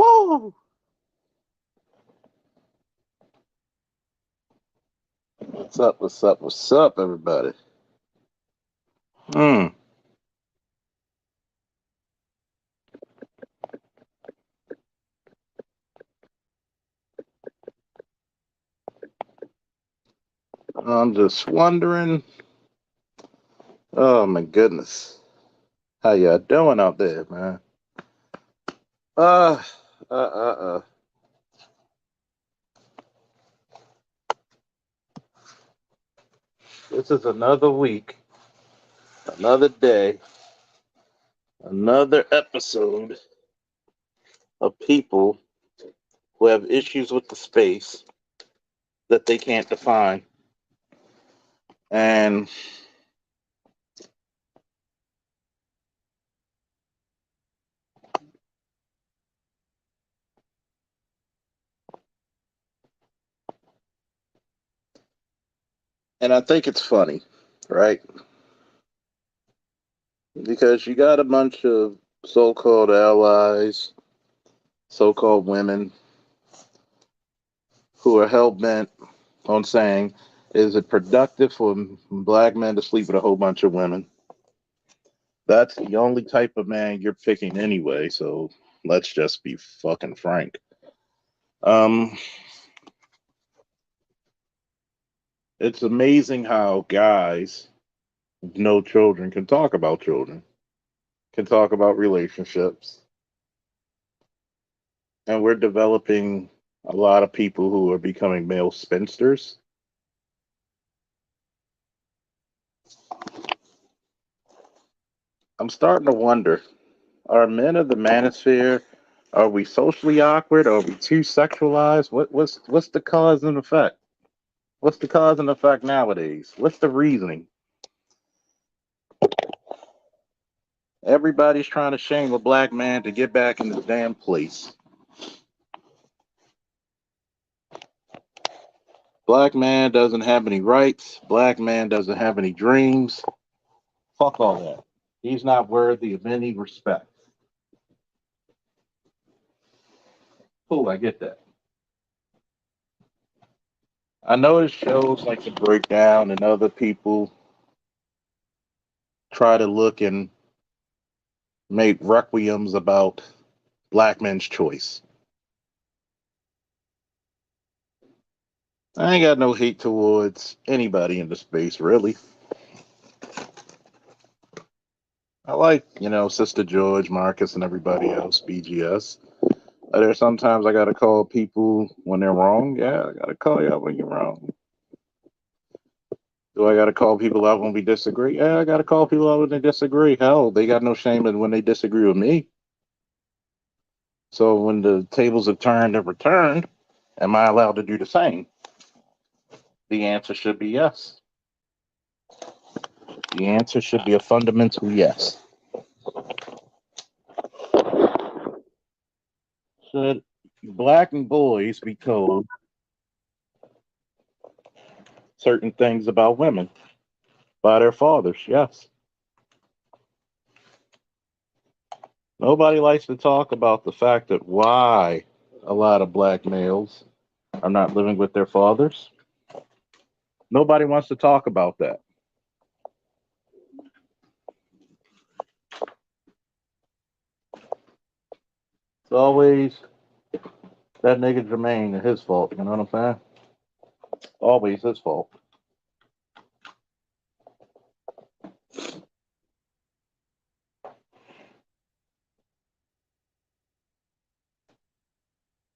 Woo! What's up? What's up? What's up, everybody? Hmm. I'm just wondering. Oh my goodness, how y'all doing out there, man? Uh, uh, uh, uh. This is another week, another day, another episode of people who have issues with the space that they can't define, and I think it's funny, right? Because you got a bunch of so-called allies, so-called women who are hell bent on saying, is it productive for black men to sleep with a whole bunch of women? That's the only type of man you're picking anyway, so let's just be fucking frank. Um, it's amazing how guys with no children can talk about children, can talk about relationships, and we're developing a lot of people who are becoming male spinsters. I'm starting to wonder, are men of the manosphere, are we socially awkward? Are we too sexualized? What's the cause and effect? What's the cause and effect nowadays? What's the reasoning? Everybody's trying to shame a black man to get back in the damn place. Black man doesn't have any rights. Black man doesn't have any dreams. Fuck all that. He's not worthy of any respect. Cool, I get that. I notice shows like The Breakdown and other people try to look and make requiems about black men's choice. I ain't got no hate towards anybody in the space, really. I like, Sister George, Marcus, and everybody else, BGS. There's sometimes I gotta call people when they're wrong. Yeah, I gotta call you out when you're wrong. Do I gotta call people out when we disagree? Yeah, I gotta call people out when they disagree. Hell, they got no shame in when they disagree with me. So when the tables have turned and returned, am I allowed to do the same? The answer should be yes. The answer should be a fundamental yes. Should black boys be told certain things about women by their fathers? Yes. Nobody likes to talk about the fact that why a lot of black males are not living with their fathers. Nobody wants to talk about that. It's always that nigga Jermaine and his fault. You know what I'm saying? Always his fault.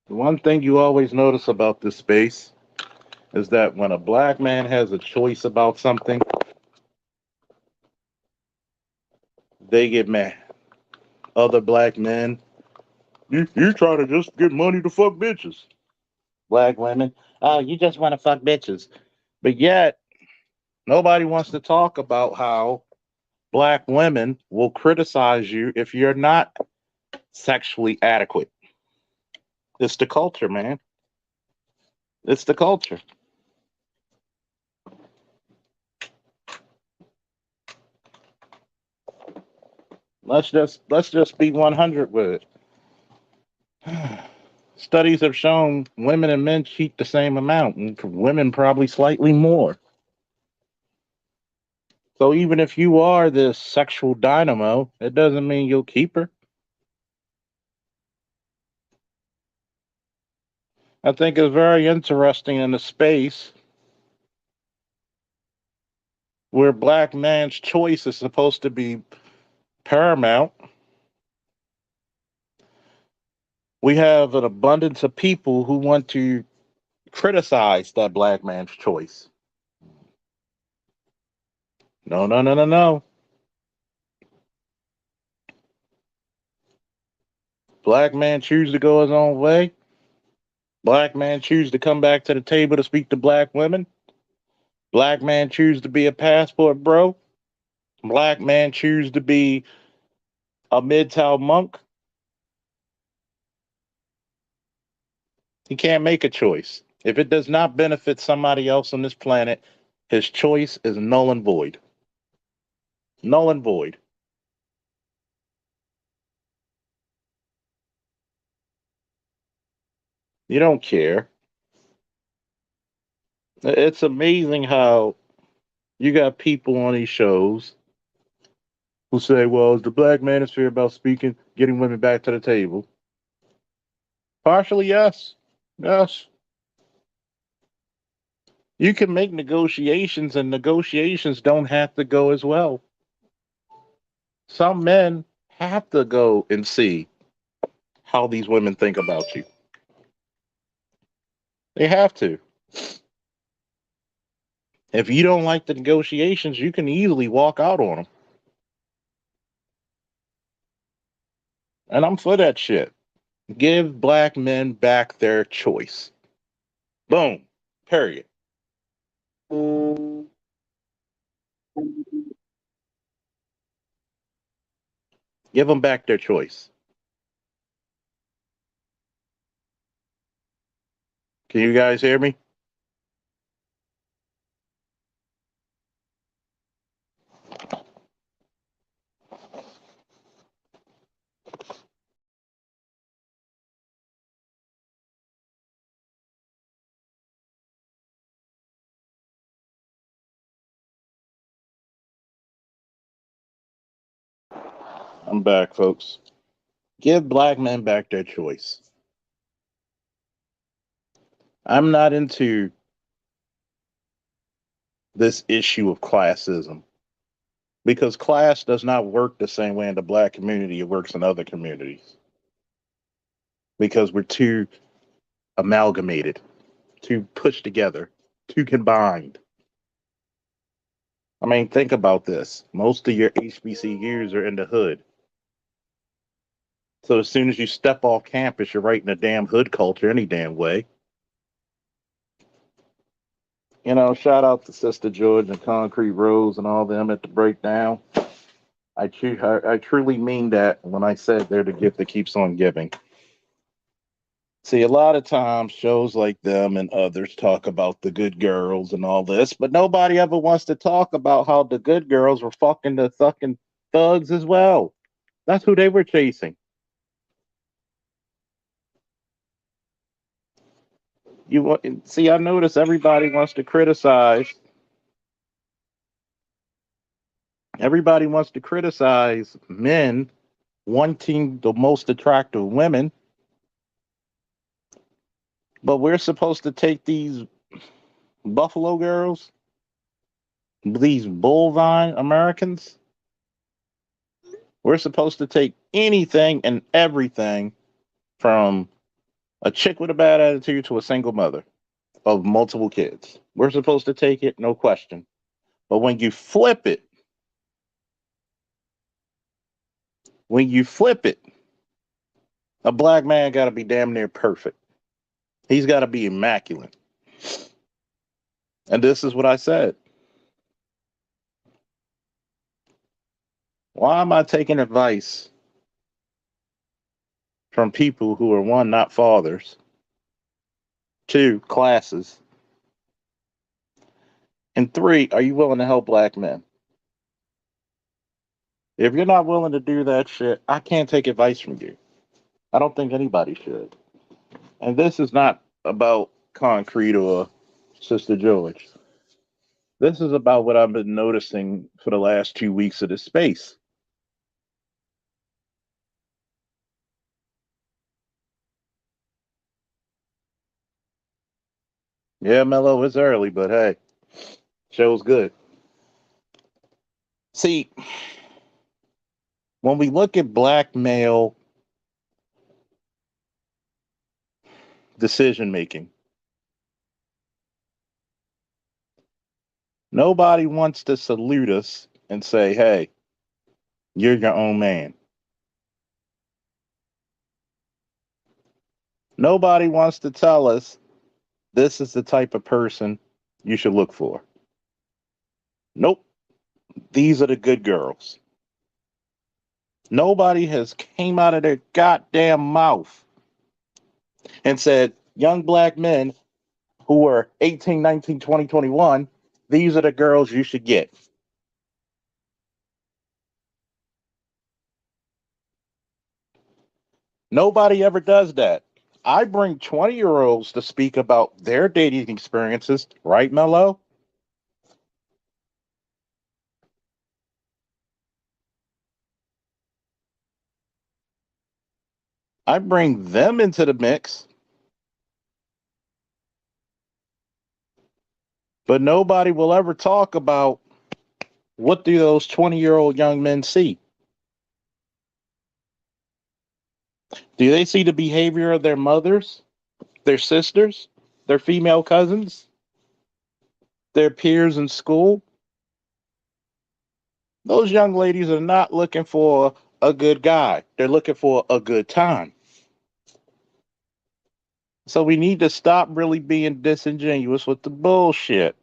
The one thing you always notice about this space is that when a black man has a choice about something, they get mad. Other black men, you try to just get money to fuck bitches. Black women, oh, you just want to fuck bitches. But yet, nobody wants to talk about how black women will criticize you if you're not sexually adequate. It's the culture, man. It's the culture. Let's just be 100 with it. Studies have shown women and men cheat the same amount, and for women probably slightly more. So even if you are this sexual dynamo, it doesn't mean you'll keep her. I think it's very interesting in a space where black man's choice is supposed to be paramount. We have an abundance of people who want to criticize that black man's choice. No, no, no, no, no. Black man choose to go his own way. Black man choose to come back to the table to speak to black women. Black man choose to be a passport bro. Black man choose to be a midtown monk. He can't make a choice. If it does not benefit somebody else on this planet, his choice is null and void. Null and void. You don't care. It's amazing how you got people on these shows who say, well, is the black manosphere about speaking, getting women back to the table? Partially, yes. Yes. You can make negotiations, and negotiations don't have to go as well. Some men have to go and see how these women think about you. They have to. If you don't like the negotiations, you can easily walk out on them. And I'm for that shit. Give black men back their choice. Boom. Period. Give them back their choice. Can you guys hear me? I'm back, folks. Give black men back their choice. I'm not into this issue of classism because class does not work the same way in the black community it works in other communities because we're too amalgamated, too pushed together, too combined. I mean, think about this. Most of your HBCUs are in the hood. So as soon as you step off campus, you're right in the damn hood culture any damn way. You know, shout out to Sister George and Concrete Rose and all them at the breakdown. I truly mean that when I said they're the gift that keeps on giving. See, a lot of times shows like them and others talk about the good girls and all this, but nobody ever wants to talk about how the good girls were fucking the fucking thugs as well. That's who they were chasing. See, I notice everybody wants to criticize. Everybody wants to criticize men wanting the most attractive women, but we're supposed to take these Buffalo girls, these bovine Americans. We're supposed to take anything and everything from a chick with a bad attitude to a single mother of multiple kids. We're supposed to take it, no question. But when you flip it, a black man got to be damn near perfect. He's got to be immaculate. And this is what I said. Why am I taking advice from people who are one, not fathers, two, classes, and three, are you willing to help black men? If you're not willing to do that shit, I can't take advice from you. I don't think anybody should. And this is not about Concrete or Sister George. This is about what I've been noticing for the last 2 weeks of this space. Yeah, Mello, it's early, but hey, show's good. See, when we look at black male decision making, nobody wants to salute us and say, hey, you're your own man. Nobody wants to tell us this is the type of person you should look for. Nope, these are the good girls. Nobody has came out of their goddamn mouth and said, young black men who are 18, 19, 20, 21, these are the girls you should get. Nobody ever does that. I bring 20-year-olds to speak about their dating experiences, right, Mello? I bring them into the mix, but nobody will ever talk about what do those 20-year-old young men see. Do they see the behavior of their mothers, their sisters, their female cousins, their peers in school? Those young ladies are not looking for a good guy. They're looking for a good time. So we need to stop really being disingenuous with the bullshit.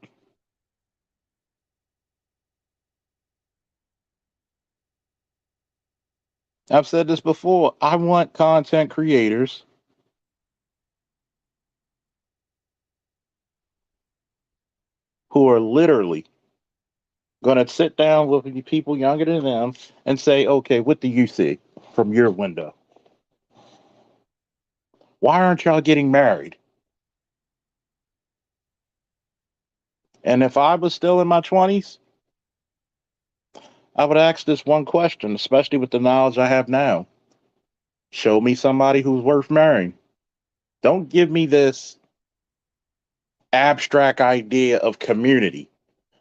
I've said this before. I want content creators who are literally going to sit down with the people younger than them and say, okay, what do you see from your window? Why aren't y'all getting married? And if I was still in my 20s, I would ask this one question, especially with the knowledge I have now. Show me somebody who's worth marrying. Don't give me this abstract idea of community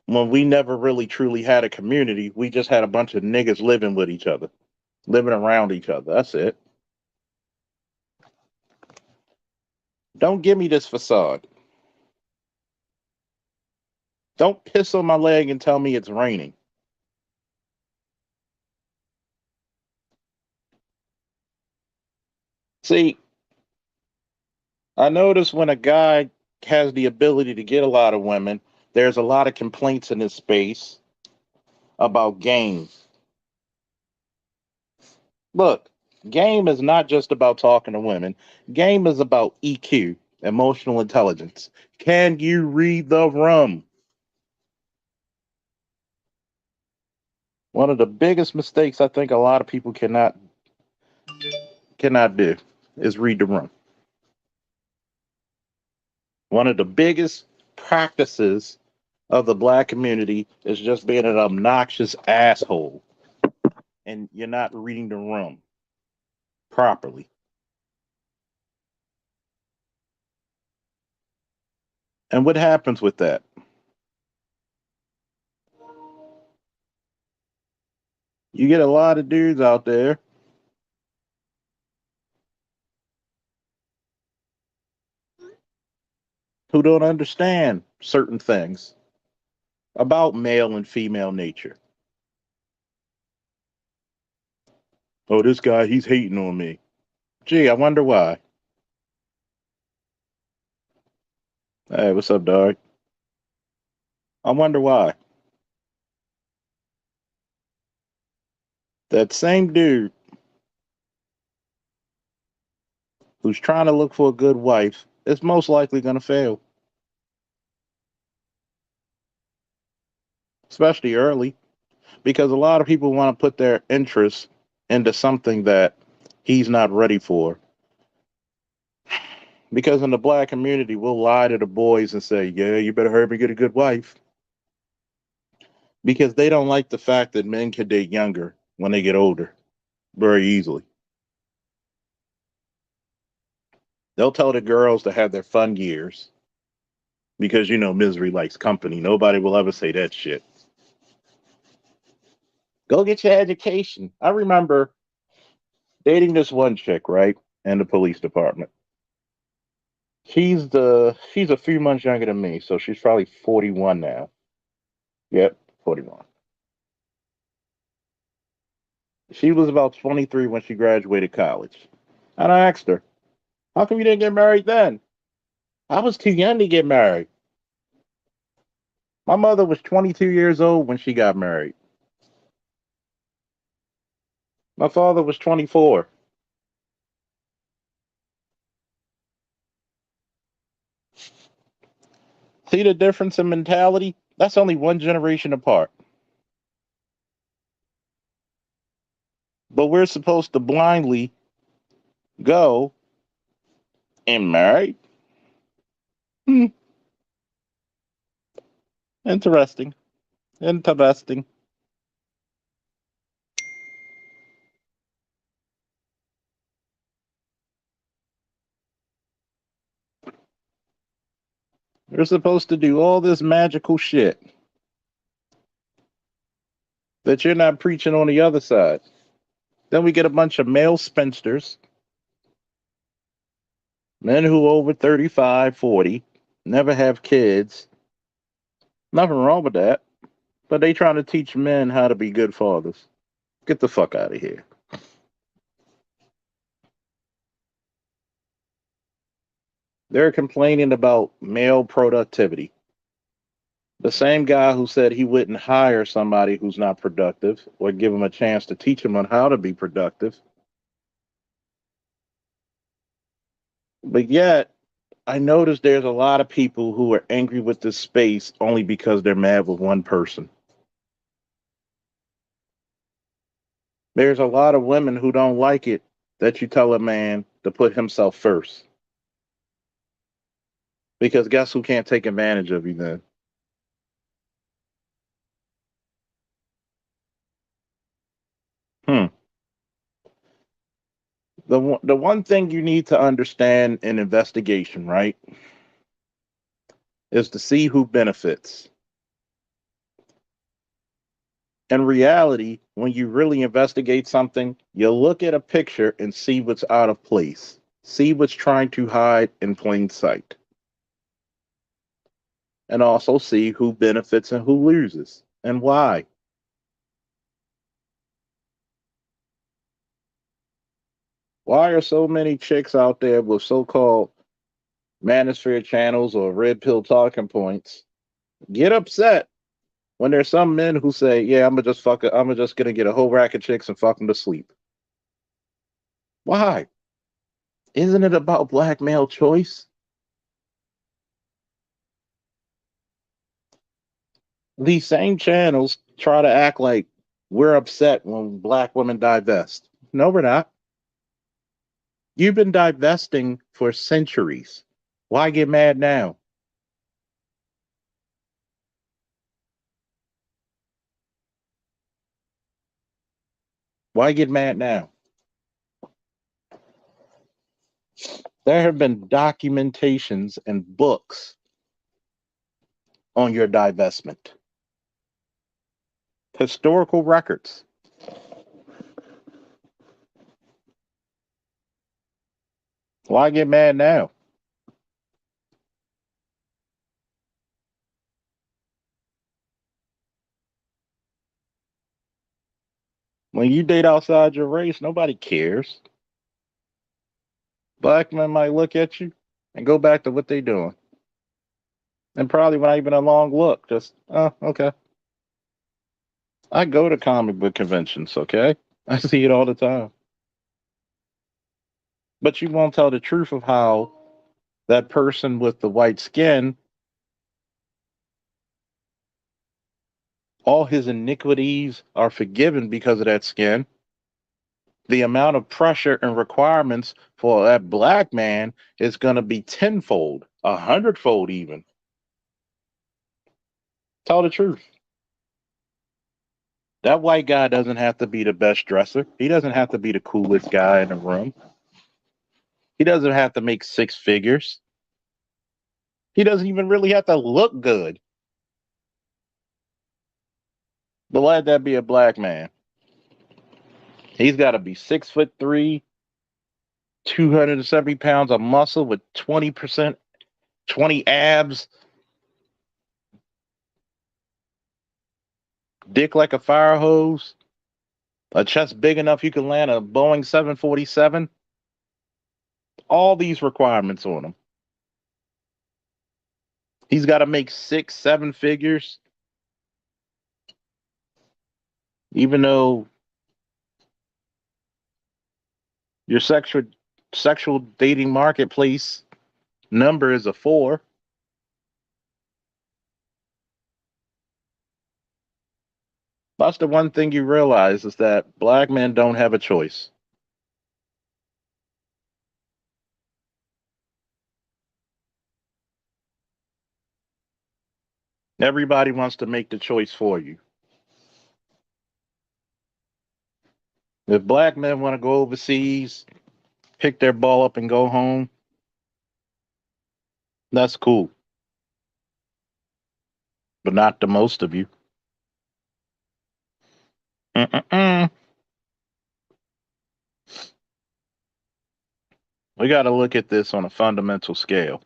when we never really truly had a community. We just had a bunch of niggas living with each other, living around each other. That's it. Don't give me this facade. Don't piss on my leg and tell me it's raining. See, I notice when a guy has the ability to get a lot of women, there's a lot of complaints in this space about game. Look, game is not just about talking to women. Game is about EQ, emotional intelligence. Can you read the room? One of the biggest mistakes I think a lot of people cannot do is read the room. One of the biggest practices of the black community is just being an obnoxious asshole and you're not reading the room properly. And what happens with that? You get a lot of dudes out there who don't understand certain things about male and female nature. Oh, this guy, he's hating on me. Gee, I wonder why. Hey, what's up, dog? I wonder why. That same dude who's trying to look for a good wife is most likely going to fail, especially early, because a lot of people want to put their interest into something that he's not ready for. Because in the black community, we'll lie to the boys and say, yeah, you better hurry up and get a good wife. Because they don't like the fact that men can date younger when they get older very easily. They'll tell the girls to have their fun years because, misery likes company. Nobody will ever say that shit. Go get your education. I remember dating this one chick, right, in the police department. She's a few months younger than me, so she's probably 41 now. Yep, 41. She was about 23 when she graduated college. And I asked her, how come you didn't get married then? I was too young to get married. My mother was 22 years old when she got married. My father was 24. See the difference in mentality? That's only one generation apart. But we're supposed to blindly go and marry? Hmm, interesting. Interesting. We're supposed to do all this magical shit that you're not preaching on the other side. Then we get a bunch of male spinsters, men who over 35, 40, never have kids. Nothing wrong with that. But they trying to teach men how to be good fathers. Get the fuck out of here. They're complaining about male productivity. The same guy who said he wouldn't hire somebody who's not productive or give him a chance to teach him on how to be productive. But yet, I noticed there's a lot of people who are angry with this space only because they're mad with one person. There's a lot of women who don't like it that you tell a man to put himself first. Because guess who can't take advantage of you then? Hmm. The one thing you need to understand in investigation, right, is to see who benefits. In reality, when you really investigate something, you look at a picture and see what's out of place, see what's trying to hide in plain sight, and also see who benefits and who loses and why. Why are so many chicks out there with so-called manosphere channels or red pill talking points get upset when there's some men who say, "Yeah, I'm just gonna get a whole rack of chicks and fuck them to sleep." Why? Isn't it about black male choice? These same channels try to act like we're upset when black women divest. No, we're not. You've been divesting for centuries. Why get mad now? Why get mad now? There have been documentations and books on your divestment, historical records. Why get mad now? When you date outside your race, nobody cares. Black men might look at you and go back to what they're doing. And probably not even a long look. Just, oh, okay. I go to comic book conventions, okay? I see it all the time. But you won't tell the truth of how that person with the white skin, all his iniquities are forgiven because of that skin. The amount of pressure and requirements for that black man is going to be tenfold, a hundredfold even. Tell the truth. That white guy doesn't have to be the best dresser. He doesn't have to be the coolest guy in the room. He doesn't have to make six figures. He doesn't even really have to look good. But let that be a black man. He's got to be 6'3", 270 pounds of muscle with 20%, 20 abs, dick like a fire hose, a chest big enough you can land a Boeing 747. All these requirements on him. He's got to make 6, 7 figures, even though your sexual dating marketplace number is a 4. That's the one thing you realize is that black men don't have a choice. Everybody wants to make the choice for you. If black men want to go overseas, pick their ball up and go home, that's cool. But not the most of you. Mm-mm-mm. We got to look at this on a fundamental scale.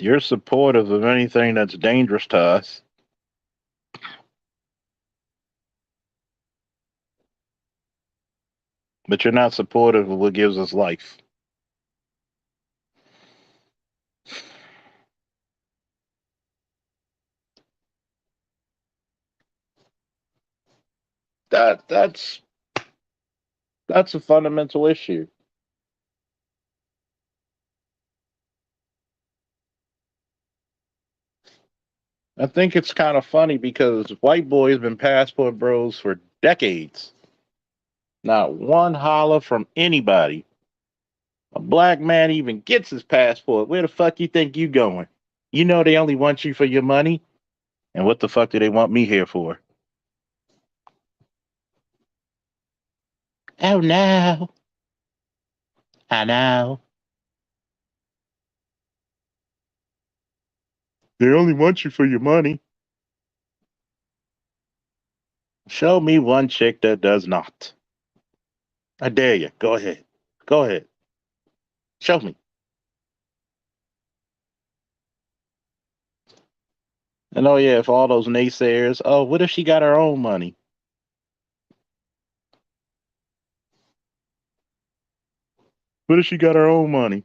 You're supportive of anything that's dangerous to us, but you're not supportive of what gives us life. That's a fundamental issue. I think it's kind of funny because white boys been passport bros for decades. Not one holler from anybody. A black man even gets his passport. Where the fuck you think you going? You know they only want you for your money. And what the fuck do they want me here for? Oh no. I know. They only want you for your money. Show me one chick that does not. I dare you. Go ahead. Go ahead. Show me. And oh yeah, for all those naysayers, oh, what if she got her own money? What if she got her own money?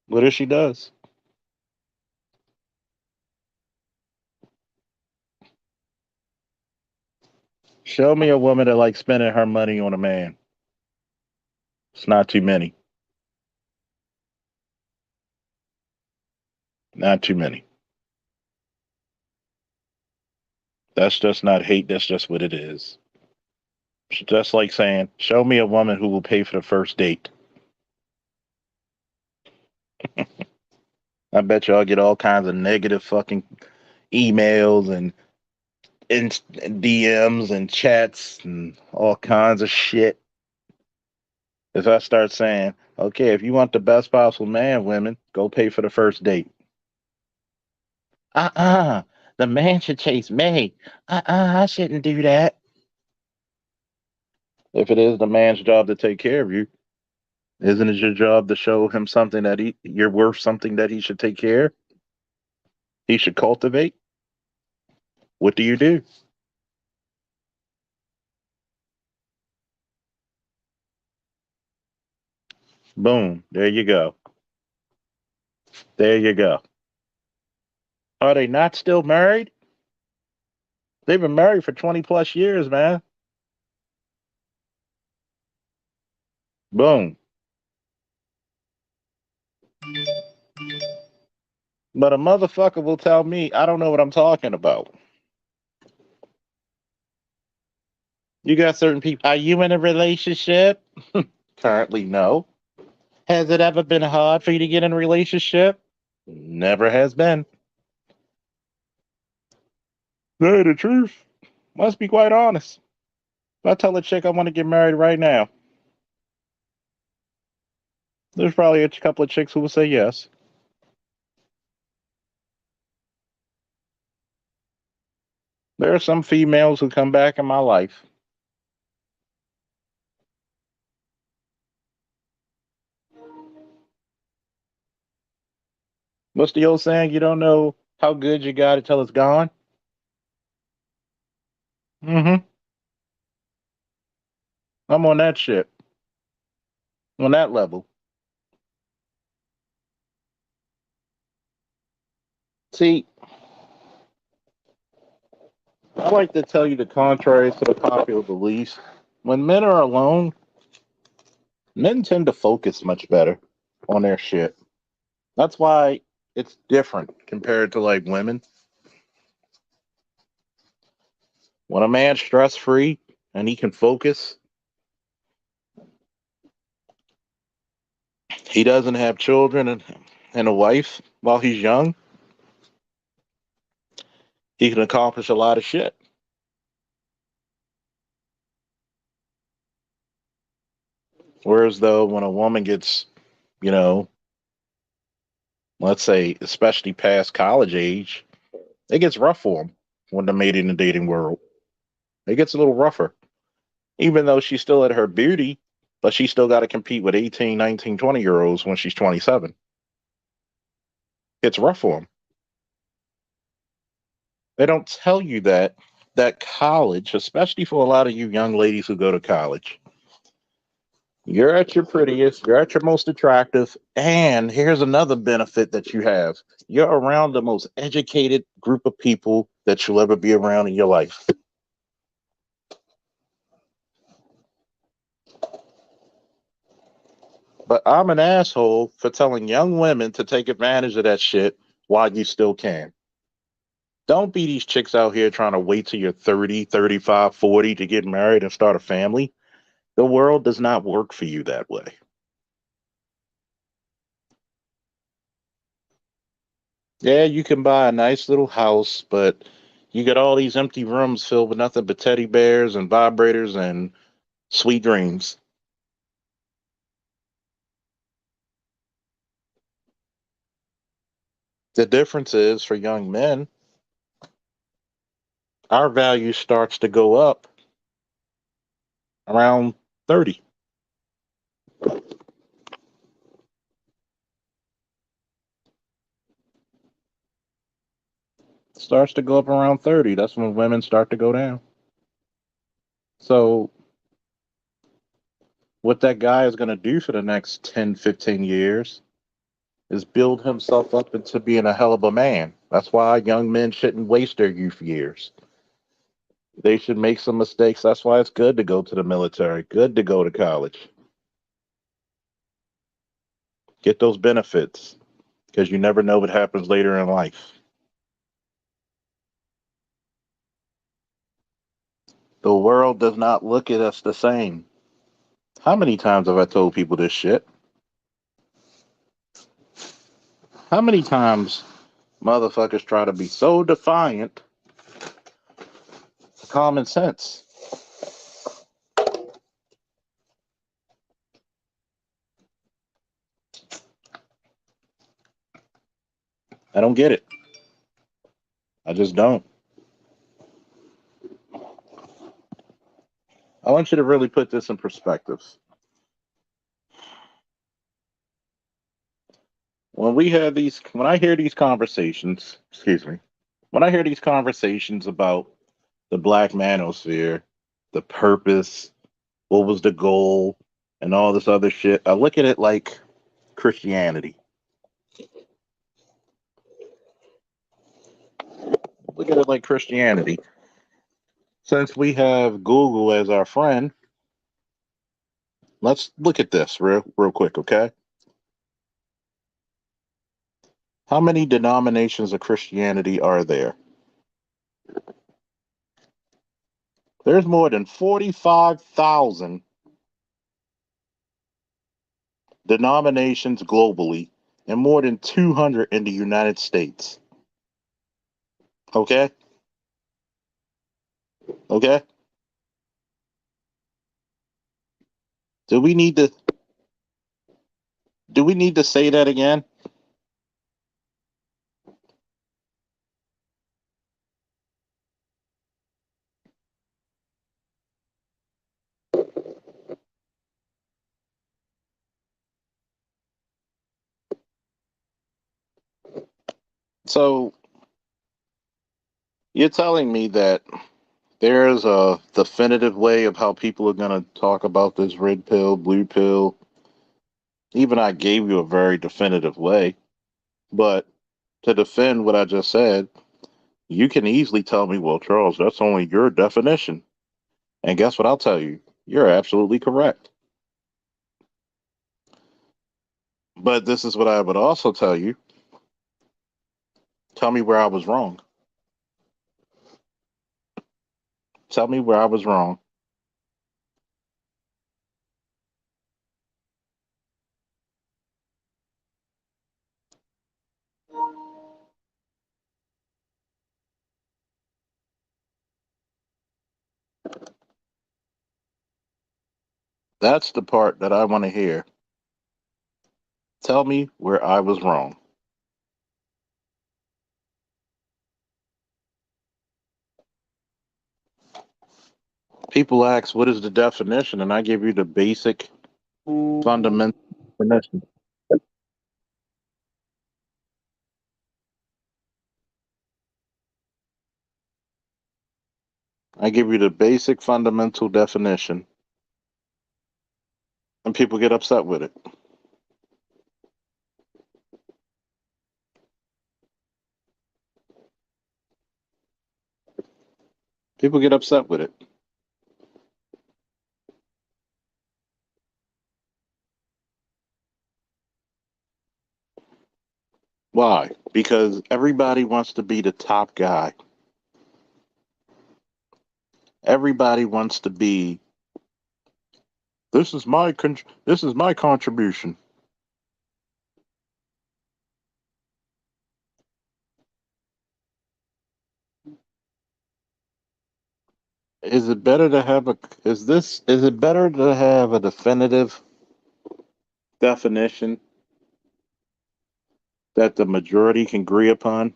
What if she does? Show me a woman that likes spending her money on a man. It's not too many. Not too many. That's just not hate. That's just what it is. It's just like saying, show me a woman who will pay for the first date. I bet y'all get all kinds of negative fucking emails and DMs and chats and all kinds of shit. If I start saying, okay, if you want the best possible man, women, go pay for the first date. Uh-uh. The man should chase me. I shouldn't do that. If it is the man's job to take care of you, isn't it your job to show him something that you're worth something that he should take care of? He should cultivate? What do you do? Boom. There you go. There you go. Are they not still married? They've been married for 20 plus years, man. Boom. But a motherfucker will tell me, I don't know what I'm talking about. You got certain people. Are you in a relationship? Currently, no. Has it ever been hard for you to get in a relationship? Never has been. Hey, the truth. Must be quite honest. If I tell a chick I want to get married right now, there's probably a couple of chicks who will say yes. There are some females who come back in my life. What's the old saying? You don't know how good you got it till it's gone. Mm-hmm. I'm on that shit. On that level. See, I like to tell you the contrary to the popular beliefs. When men are alone, men tend to focus much better on their shit. That's why it's different compared to like women. When a man's stress free and he can focus, he doesn't have children and a wife while he's young, he can accomplish a lot of shit. Whereas though when a woman gets, you know, let's say especially past college age, it gets rough for them when they're made in the dating world. It gets a little rougher. Even though she's still at her beauty, but she still got to compete with 18, 19, 20 year olds when she's 27. It's rough for them. They don't tell you that college, especially for a lot of you young ladies who go to college, you're at your prettiest, you're at your most attractive, and here's another benefit that you have. You're around the most educated group of people that you'll ever be around in your life. But I'm an asshole for telling young women to take advantage of that shit while you still can. Don't be these chicks out here trying to wait till you're 30, 35, 40 to get married and start a family. The world does not work for you that way. Yeah, you can buy a nice little house, but you got all these empty rooms filled with nothing but teddy bears and vibrators and sweet dreams. The difference is for young men, our value starts to go up around 30. Starts to go up around 30. That's when women start to go down. So, what that guy is going to do for the next 10, 15 years is build himself up into being a hell of a man. That's why young men shouldn't waste their youth years. They should make some mistakes. That's why it's good to go to the military, good to go to college, get those benefits because you never know what happens later in life. The world does not look at us the same. How many times have I told people this shit? How many times motherfuckers try to be so defiant to common sense? I don't get it. I just don't. I want you to really put this in perspective. When I hear these conversations, excuse me, when I hear these conversations about the black manosphere, the purpose, what was the goal, and all this other shit, I look at it like Christianity. Look at it like Christianity. Since we have Google as our friend, let's look at this real quick, okay? How many denominations of Christianity are there? There's more than 45,000 denominations globally and more than 200 in the United States. Okay? Okay? Do we need to say that again? So, you're telling me that there's a definitive way of how people are going to talk about this red pill, blue pill. Even I gave you a very definitive way. But to defend what I just said, you can easily tell me, well, Charles, that's only your definition. And guess what I'll tell you? You're absolutely correct. But this is what I would also tell you. Tell me where I was wrong. Tell me where I was wrong. That's the part that I want to hear. Tell me where I was wrong. People ask, what is the definition? And I give you the basic, fundamental definition. I give you the basic, fundamental definition, and people get upset with it. People get upset with it. Why? Because everybody wants to be the top guy. Everybody wants to be. This is my contribution. Is it better to have a? Is it better to have a definitive definition that the majority can agree upon,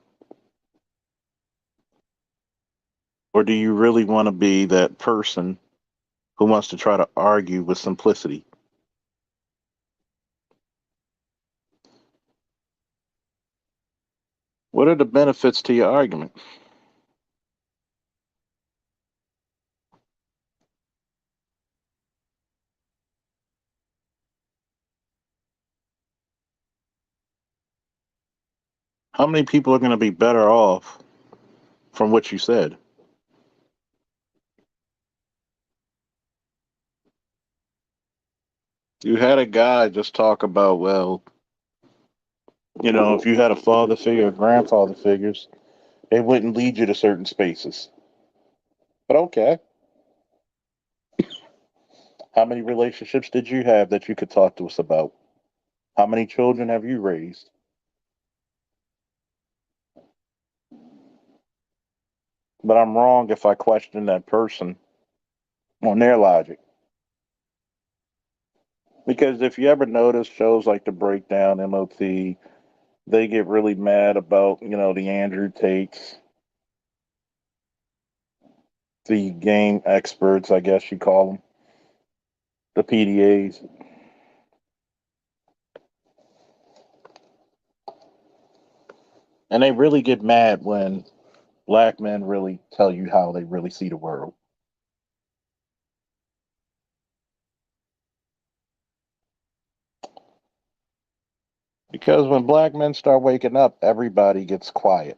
or do you really want to be that person who wants to try to argue with simplicity? What are the benefits to your argument? How many people are going to be better off from what you said? You had a guy just talk about, well, if you had a father figure or grandfather figures, they wouldn't lead you to certain spaces. But okay, how many relationships did you have that you could talk to us about? How many children have you raised? But I'm wrong if I question that person on their logic. Because if you ever notice shows like The Breakdown, MOT, they get really mad about, the Andrew Tates, the game experts, I guess you call them, the PDAs. And they really get mad when black men really tell you how they really see the world. Because when black men start waking up, everybody gets quiet.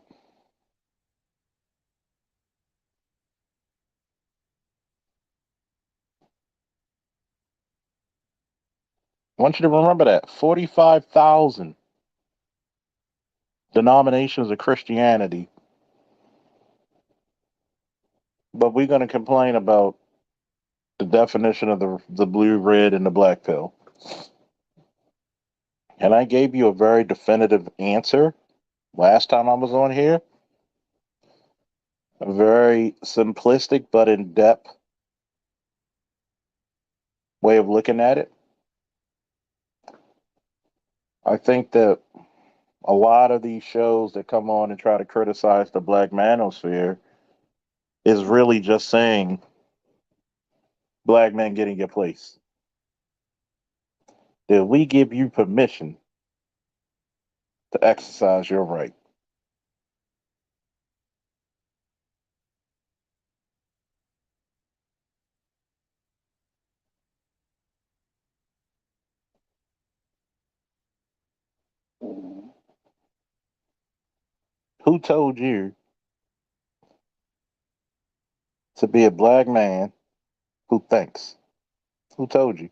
I want you to remember that 45,000 denominations of Christianity, but we're going to complain about the definition of the blue, red, and the black pill. And I gave you a very definitive answer last time I was on here, a very simplistic but in depth way of looking at it. I think that a lot of these shows that come on and try to criticize the black manosphere is really just saying black men getting your place. Did we give you permission to exercise your right? Who told you to be a black man who thinks? Who told you?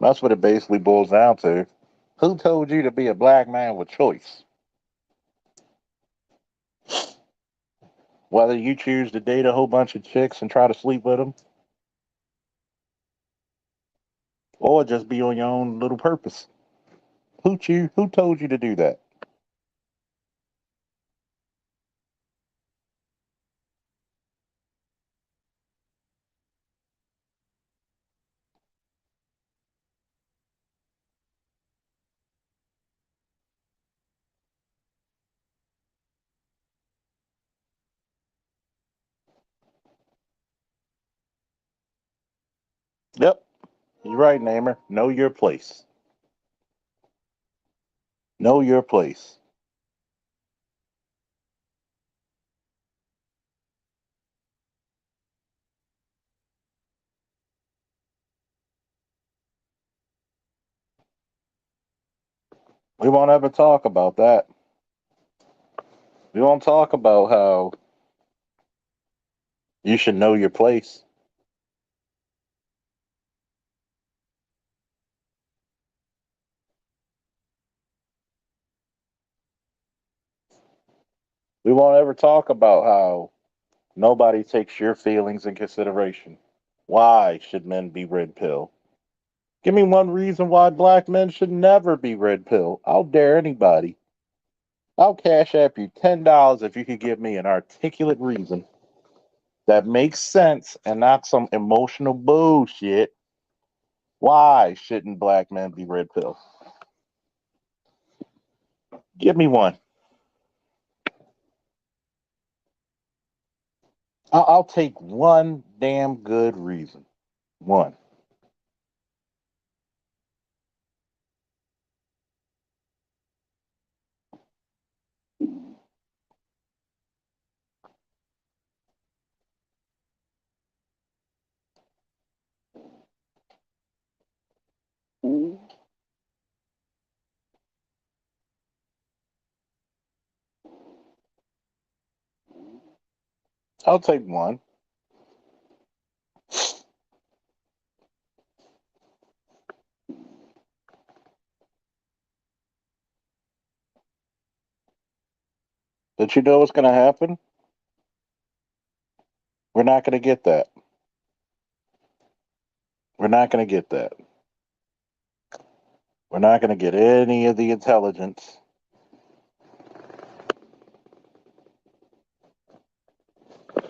That's what it basically boils down to. Who told you to be a black man with choice? Whether you choose to date a whole bunch of chicks and try to sleep with them, or just be on your own little purpose. Who told you to do that? Yep, you're right, Namer. Know your place. Know your place. We won't ever talk about that. We won't talk about how you should know your place. We won't ever talk about how nobody takes your feelings in consideration. Why should men be red pill? Give me one reason why black men should never be red pill. I'll dare anybody. I'll cash app you $10 if you could give me an articulate reason that makes sense and not some emotional bullshit. Why shouldn't black men be red pill? Give me one. I'll take one damn good reason. One. I'll take one. But you know what's going to happen? We're not going to get that. We're not going to get that. We're not going to get any of the intelligence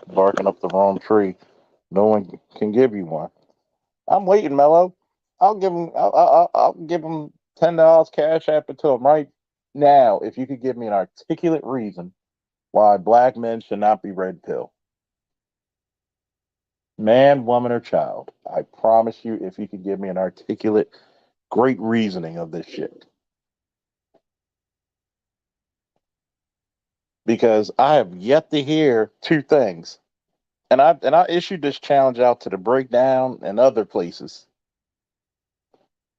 barking up the wrong tree. No one can give you one. I'm waiting, Mello. I'll give him. I'll give him $10 cash app it to him right now if you could give me an articulate reason why black men should not be red pill, man, woman, or child. I promise you, if you could give me an articulate, great reasoning of this shit, because I have yet to hear two things, and I issued this challenge out to the breakdown and other places.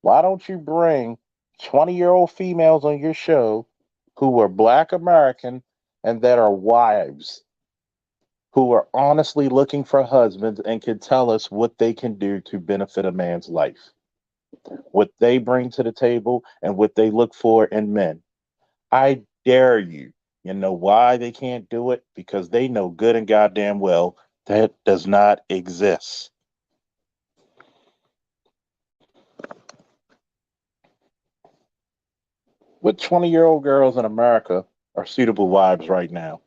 Why don't you bring 20-year-old females on your show who are black American and that are wives? who are honestly looking for husbands and can tell us what they can do to benefit a man's life, what they bring to the table, and what they look for in men. I dare you. You know why they can't do it? Because they know good and goddamn well that does not exist. What 20-year-old girls in America are suitable wives right now?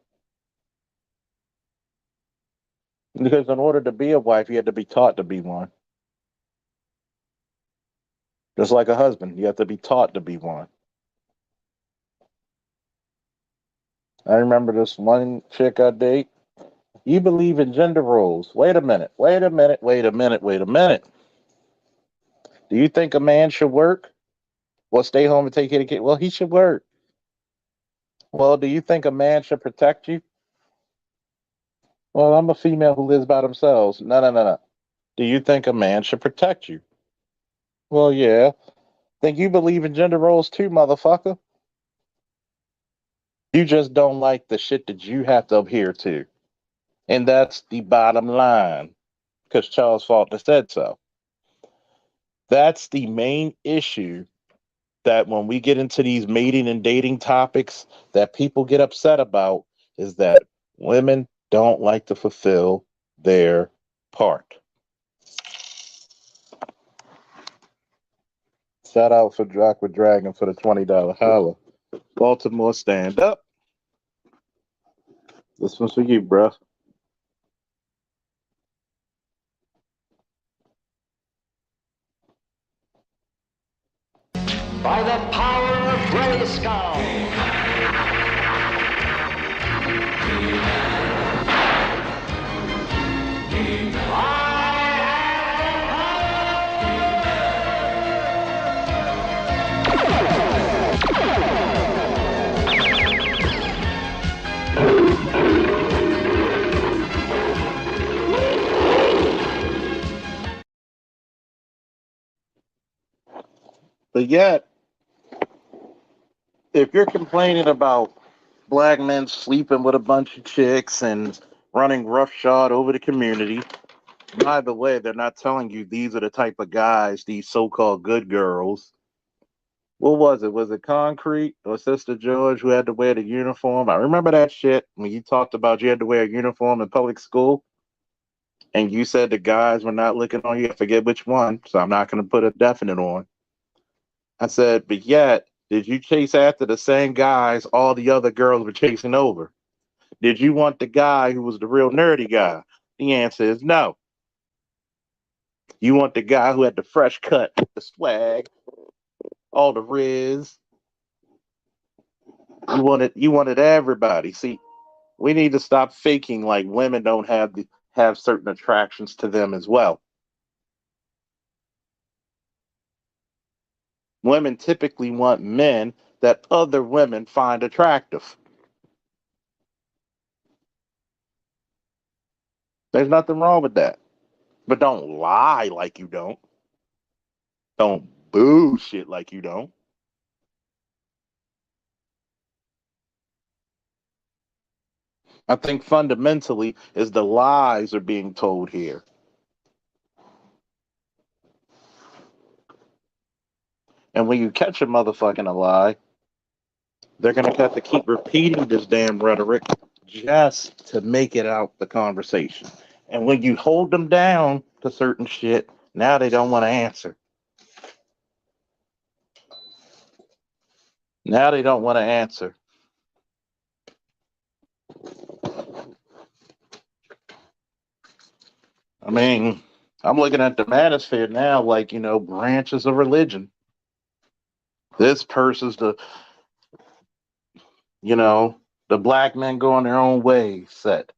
Because in order to be a wife, you had to be taught to be one. Just like a husband, you have to be taught to be one. I remember this one chick I date. You believe in gender roles. Wait a minute. Wait a minute. Wait a minute. Wait a minute. Do you think a man should work? Well, stay home and take care of the kid. Well, he should work. Well, do you think a man should protect you? Well, I'm a female who lives by themselves. No, no, no, no. Do you think a man should protect you? Well, yeah. Think you believe in gender roles too, motherfucker? You just don't like the shit that you have to adhere to. And that's the bottom line. Because Charles Faulkner said so. That's the main issue that when we get into these mating and dating topics that people get upset about is that women don't like to fulfill their part. Shout out for Jock with Dragon for the $20 holla. Baltimore, stand up. This one's for you, bruh. By the power of Grayskull. But yet, if you're complaining about black men sleeping with a bunch of chicks and running roughshod over the community, by the way, they're not telling you these are the type of guys, these so-called good girls. What was it? Was it Concrete or Sister George who had to wear the uniform? I remember that shit when you talked about you had to wear a uniform in public school and you said the guys were not looking on you. I forget which one, so I'm not going to put a definite on. I said, but yet, did you chase after the same guys all the other girls were chasing over? Did you want the guy who was the real nerdy guy? The answer is no. You want the guy who had the fresh cut, the swag, all the riz. You wanted everybody. See, we need to stop faking like women don't have certain attractions to them as well. Women typically want men that other women find attractive. There's nothing wrong with that. But don't lie like you don't. Don't bullshit like you don't. I think fundamentally is the lies are being told here. And when you catch a motherfucking a lie, they're gonna have to keep repeating this damn rhetoric just to make it out the conversation. And when you hold them down to certain shit, now they don't want to answer. Now they don't want to answer. I mean, I'm looking at the manosphere now like, branches of religion. This person's you know, the black men going their own way set,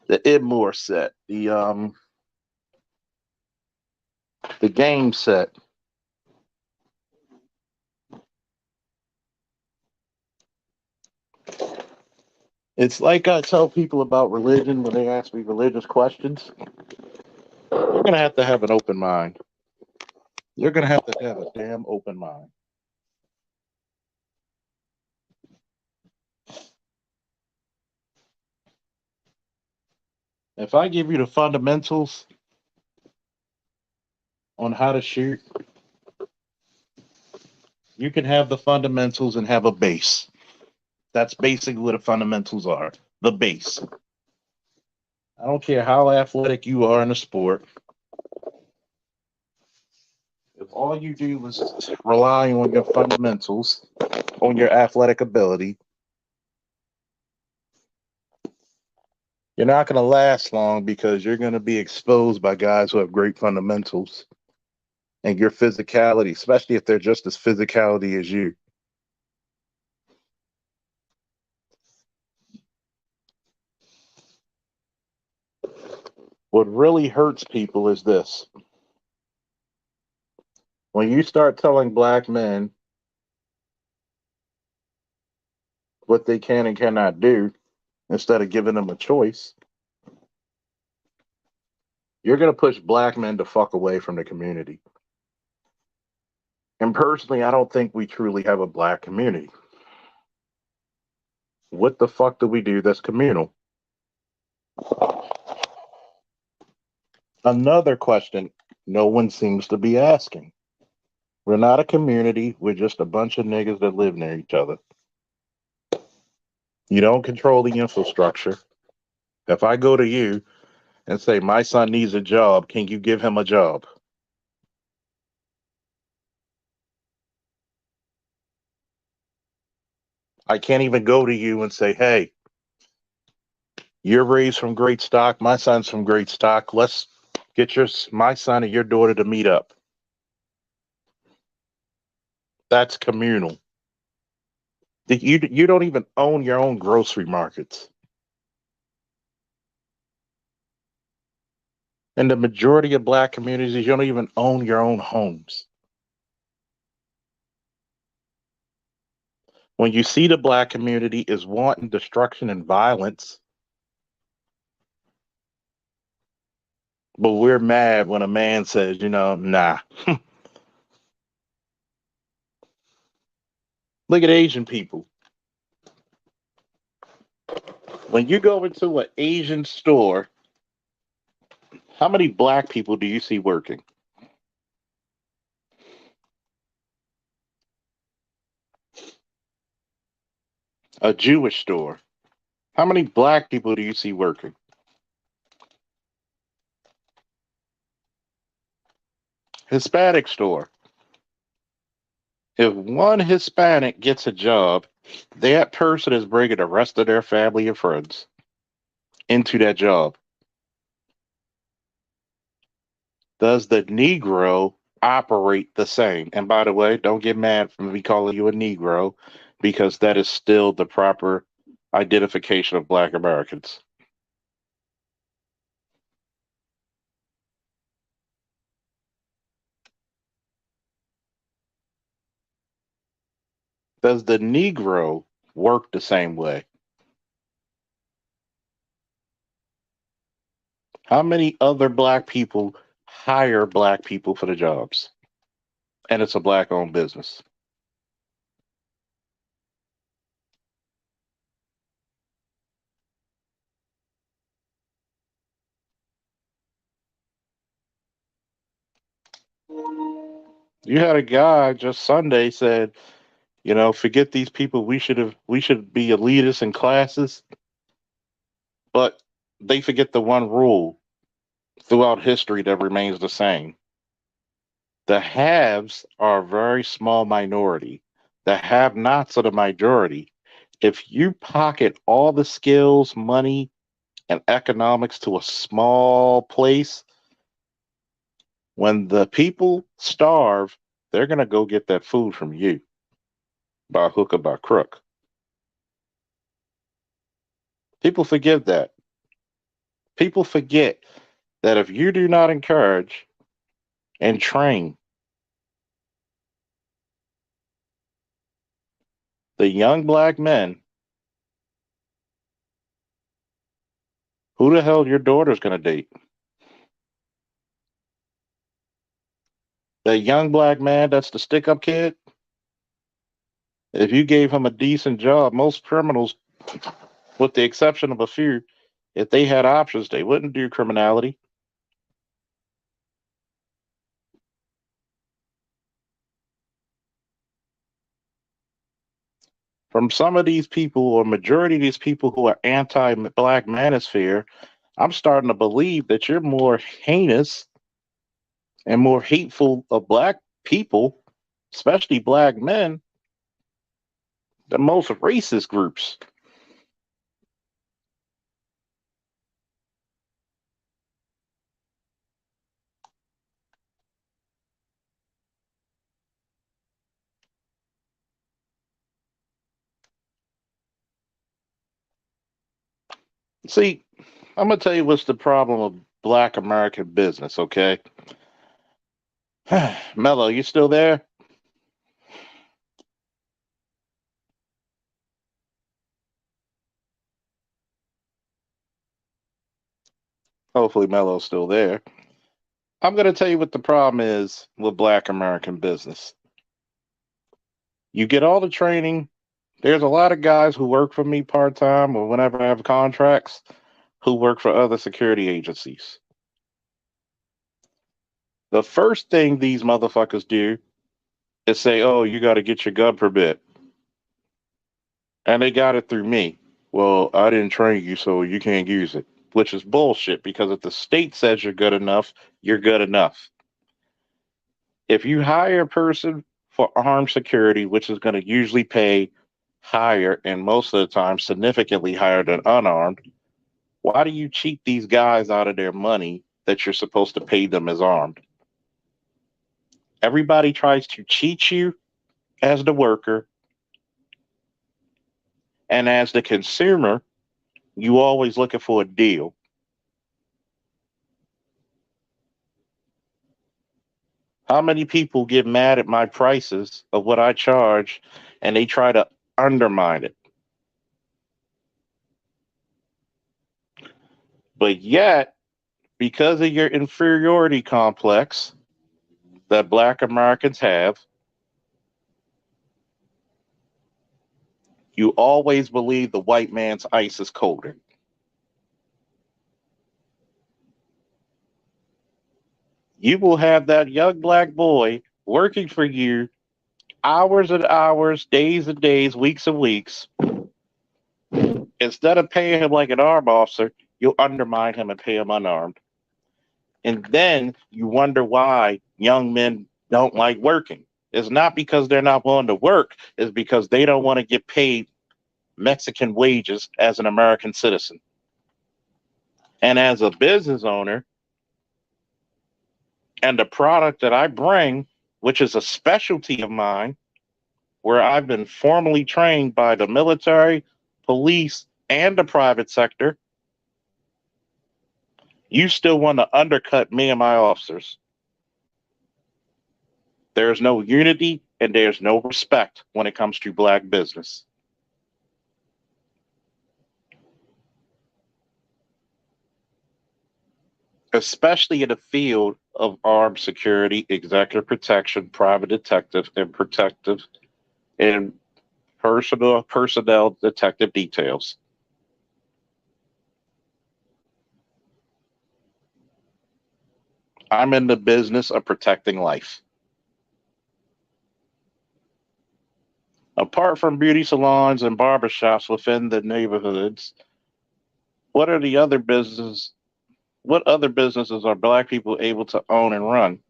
the Idmore set, the game set. It's like I tell people about religion when they ask me religious questions. You're gonna have to have an open mind. You're gonna have to have a damn open mind. If I give you the fundamentals on how to shoot, you can have the fundamentals and have a base. That's basically what the fundamentals are, the base. I don't care how athletic you are in a sport. If all you do is rely on your fundamentals, on your athletic ability, you're not going to last long because you're going to be exposed by guys who have great fundamentals and your physicality, especially if they're just as physicality as you. What really hurts people is this. When you start telling black men what they can and cannot do instead of giving them a choice, you're going to push black men to fuck away from the community. And personally, I don't think we truly have a black community. What the fuck do we do that's communal? Another question no one seems to be asking. We're not a community. We're just a bunch of niggas that live near each other. You don't control the infrastructure. If I go to you and say, my son needs a job, can you give him a job? I can't even go to you and say, hey, you're raised from great stock. My son's from great stock. Let's get my son and your daughter to meet up. That's communal. You don't even own your own grocery markets. In the majority of black communities, you don't even own your own homes. When you see the black community is wanting destruction and violence, but we're mad when a man says, nah. Look at Asian people. When you go into an Asian store, how many black people do you see working? A Jewish store. How many black people do you see working? Hispanic store. If one Hispanic gets a job, that person is bringing the rest of their family and friends into that job. Does the Negro operate the same? And by the way, don't get mad for me calling you a Negro because that is still the proper identification of Black Americans. Does the Negro work the same way? How many other Black people hire Black people for the jobs? And it's a Black owned business. You had a guy just Sunday said, forget these people. We should be elitists in classes, but they forget the one rule throughout history that remains the same. The haves are a very small minority. The have-nots are the majority. If you pocket all the skills, money, and economics to a small place, when the people starve, they're going to go get that food from you by hook or by crook. People forget that. People forget that if you do not encourage and train the young black men, who the hell your daughter's going to date? That young black man that's the stick up kid? If you gave him a decent job, most criminals, with the exception of a few, If they had options, they wouldn't do criminality. From some of these people, or majority of these people who are anti-black manosphere, I'm starting to believe that you're more heinous and more hateful of black people, especially black men, than most racist groups. See, I'm gonna tell you what's the problem of black American business, okay? Mello, you still there? Hopefully Mello's still there. I'm gonna tell you what the problem is with black American business. You get all the training. There's a lot of guys who work for me part time or whenever I have contracts who work for other security agencies. The first thing these motherfuckers do is say, "Oh, you got to get your gun permit," and they got it through me. Well, I didn't train you, so you can't use it, which is bullshit because if the state says you're good enough, you're good enough. If you hire a person for armed security, which is going to usually pay higher and most of the time significantly higher than unarmed, why do you cheat these guys out of their money that you're supposed to pay them as armed? Everybody tries to cheat you as the worker, and as the consumer, you always looking for a deal. How many people get mad at my prices of what I charge and they try to undermine it? But yet, because of your inferiority complex that black Americans have, you always believe the white man's ice is colder. You will have that young black boy working for you hours and hours, days and days, weeks and weeks. Instead of paying him like an armed officer, you'll undermine him and pay him unarmed. And then you wonder why young men don't like working. It's not because they're not willing to work, it's because they don't want to get paid Mexican wages as an American citizen. And as a business owner, and the product that I bring, which is a specialty of mine, where I've been formally trained by the military, police, and the private sector, you still want to undercut me and my officers. There's no unity and there's no respect when it comes to black business. Especially in the field of armed security, executive protection, private detective, and protective and personnel detective details. I'm in the business of protecting life. Apart from beauty salons and barbershops within the neighborhoods, what are the other businesses? What other businesses are black people able to own and run?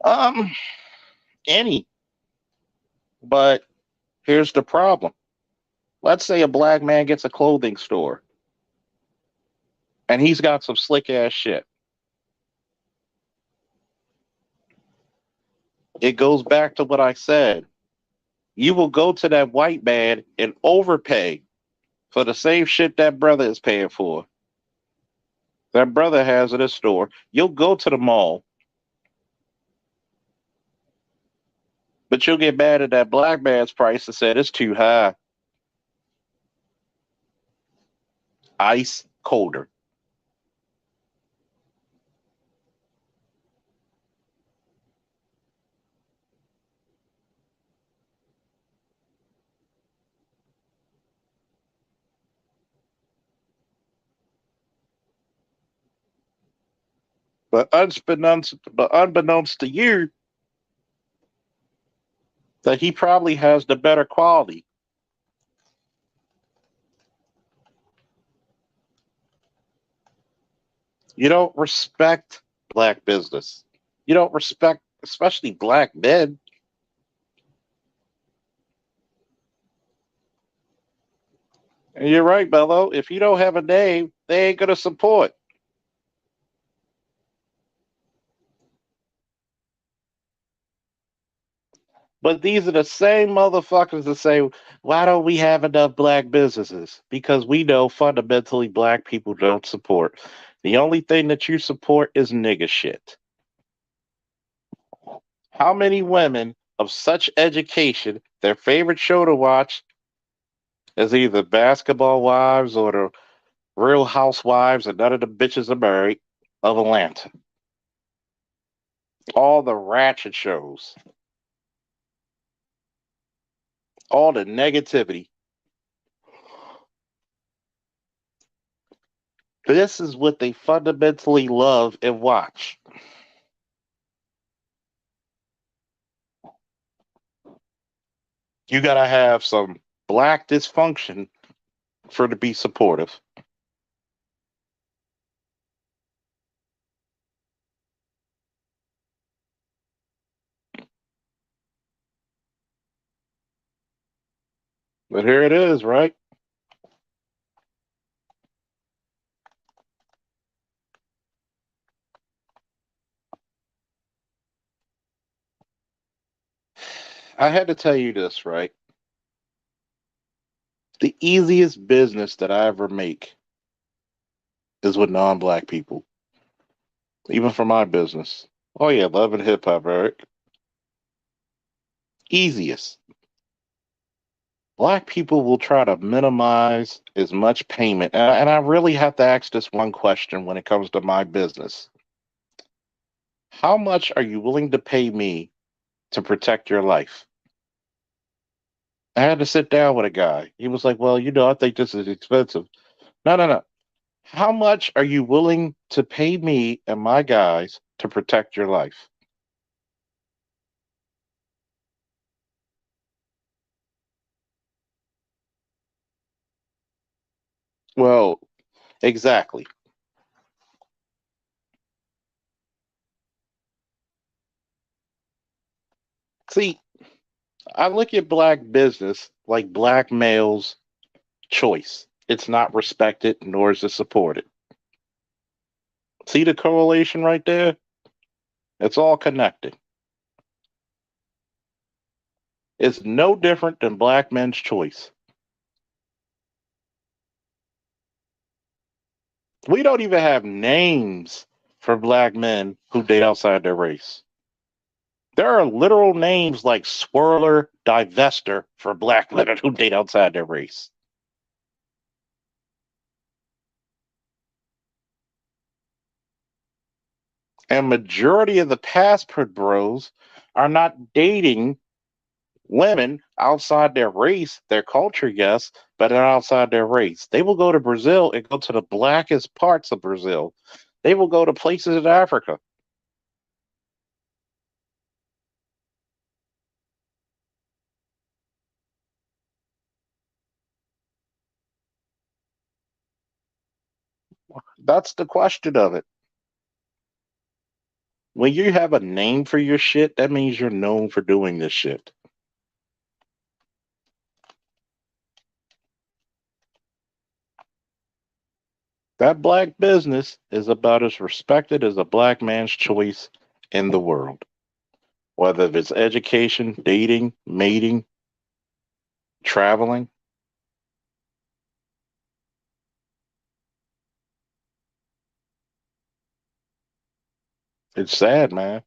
Um, any. But here's the problem. Let's say a black man gets a clothing store and he's got some slick ass shit. It goes back to what I said. You will go to that white man and overpay for the same shit that brother is paying for. That brother has at his store. You'll go to the mall, but you'll get mad at that black man's price and said it's too high. Ice colder. But unbeknownst to you, that he probably has the better quality. You don't respect black business. You don't respect, especially black men. And you're right, Bello. If you don't have a name, they ain't gonna support. But these are the same motherfuckers that say, why don't we have enough black businesses? Because we know fundamentally black people don't support. The only thing that you support is nigga shit. How many women of such education, their favorite show to watch is either Basketball Wives or the Real Housewives, and none of the bitches are married, of Atlanta? All the ratchet shows, all the negativity. This is what they fundamentally love and watch. You gotta have some black dysfunction for to be supportive. But here it is, right? I had to tell you this, right? The easiest business that I ever make is with non-black people, even for my business. Oh yeah, love and hip hop, Eric. Easiest. Black people will try to minimize as much payment, and I really have to ask this one question when it comes to my business: how much are you willing to pay me to protect your life? I had to sit down with a guy. He was like, "Well, I think this is expensive." No, no, no. How much are you willing to pay me and my guys to protect your life? Well, exactly. See, I look at black business like black males' choice. It's not respected, nor is it supported. See the correlation right there? It's all connected. It's no different than black men's choice. We don't even have names for black men who date outside their race. There are literal names like swirler, divester for black women who date outside their race. And majority of the passport bros are not dating women outside their race, their culture, yes, but they're outside their race. They will go to Brazil and go to the blackest parts of Brazil. They will go to places in Africa. That's the question of it. When you have a name for your shit, that means you're known for doing this shit. That black business is about as respected as a black man's choice in the world. Whether it's education, dating, mating, traveling. It's sad, man.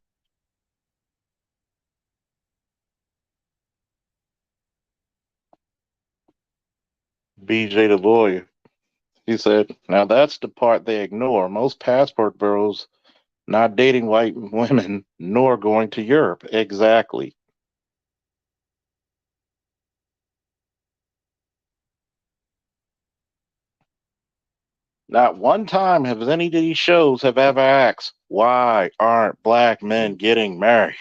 BJ the lawyer. He said, now that's the part they ignore. Most passport bureaus not dating white women nor going to Europe. Exactly. Not one time have any of these shows have ever asked, Why aren't black men getting married?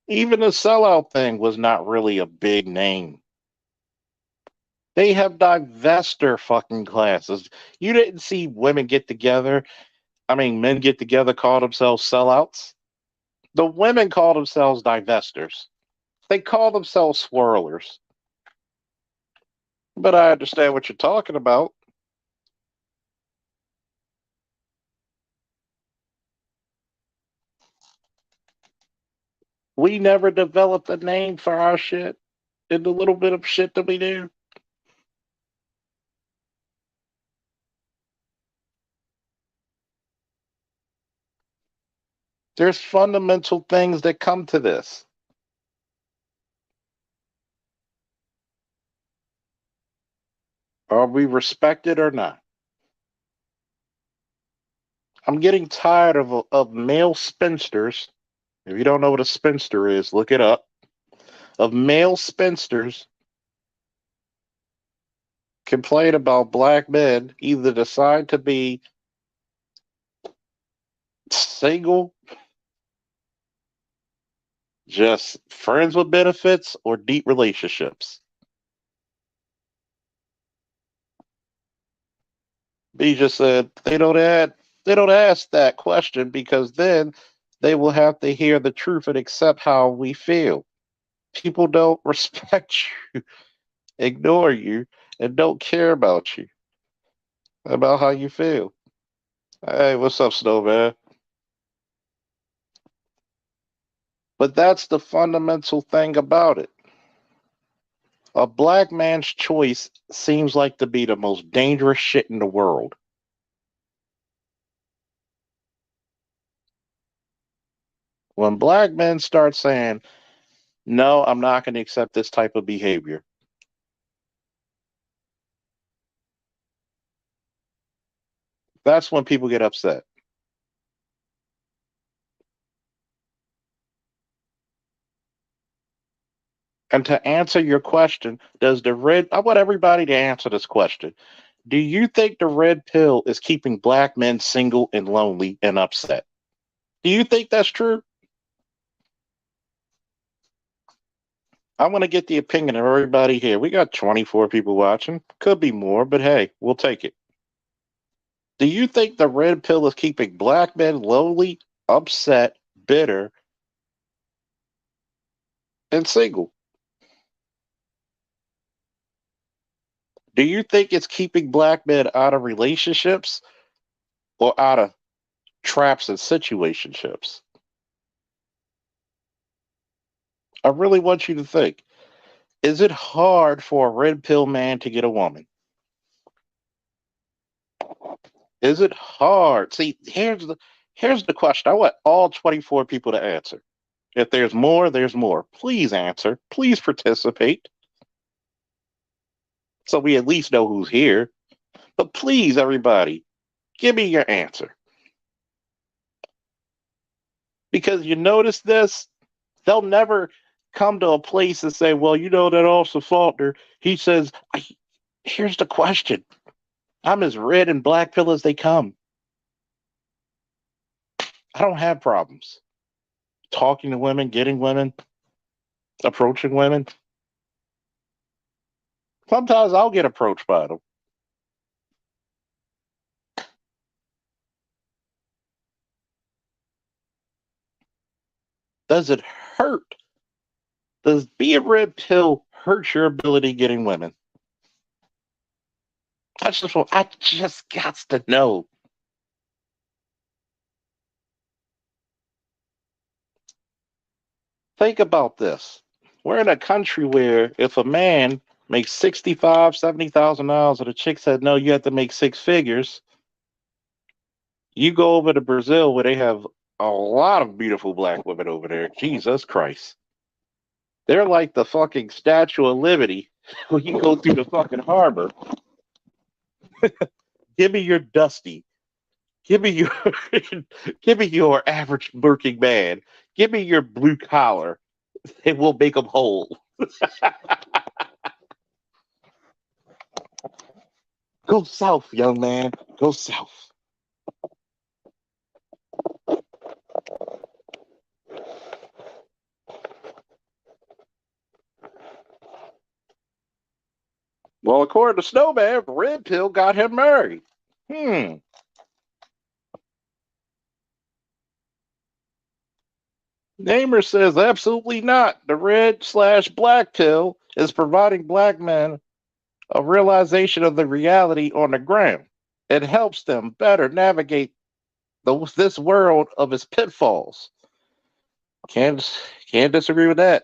Even the sellout thing was not really a big name. They have divester fucking classes. You didn't see women get together. I mean, men get together, call themselves sellouts. The women call themselves divestors. They call themselves swirlers. But I understand what you're talking about. We never developed a name for our shit in the little bit of shit that we do. There's fundamental things that come to this. Are we respected or not? I'm getting tired of male spinsters. If you don't know what a spinster is, look it up. Of male spinsters complain about black men either decide to be single, just friends with benefits, or deep relationships. B just said they don't ask that question because then they will have to hear the truth and accept how we feel. People don't respect you, ignore you, and don't care about you, about how you feel. Hey, what's up, Snowman? But that's the fundamental thing about it. A black man's choice seems like to be the most dangerous shit in the world. When black men start saying, no, I'm not going to accept this type of behavior, that's when people get upset. And to answer your question, I want everybody to answer this question. Do you think the red pill is keeping black men single and lonely and upset? Do you think that's true? I want to get the opinion of everybody here. We got 24 people watching. Could be more, but hey, we'll take it. Do you think the red pill is keeping black men lonely, upset, bitter, and single? Do you think it's keeping black men out of relationships or out of traps and situationships? I really want you to think. Is it hard for a red pill man to get a woman? Is it hard? See, here's the question. I want all 24 people to answer. If there's more, there's more. Please answer. Please participate. So we at least know who's here. But please, everybody, give me your answer. Because you notice this, they'll never come to a place and say, well, you know that Officer Faulkner, he says, here's the question. I'm as red and black pill as they come. I don't have problems talking to women, getting women, approaching women. Sometimes I'll get approached by them. Does it hurt? Does being red pill hurt your ability getting women? That's just what I just got to know. Think about this. We're in a country where if a man makes 65, $70,000 and a chick said no, you have to make six figures, you go over to Brazil where they have a lot of beautiful black women over there. Jesus Christ. They're like the fucking Statue of Liberty when you go through the fucking harbor. Give me your dusty. Give me your give me your average working man. Give me your blue collar. And we'll make them whole. Go south, young man. Go south. Well, according to Snowman, Red Pill got him married. Namer says absolutely not. The red/black pill is providing black men a realization of the reality on the ground. It helps them better navigate this world of its pitfalls. Can't can't disagree with that.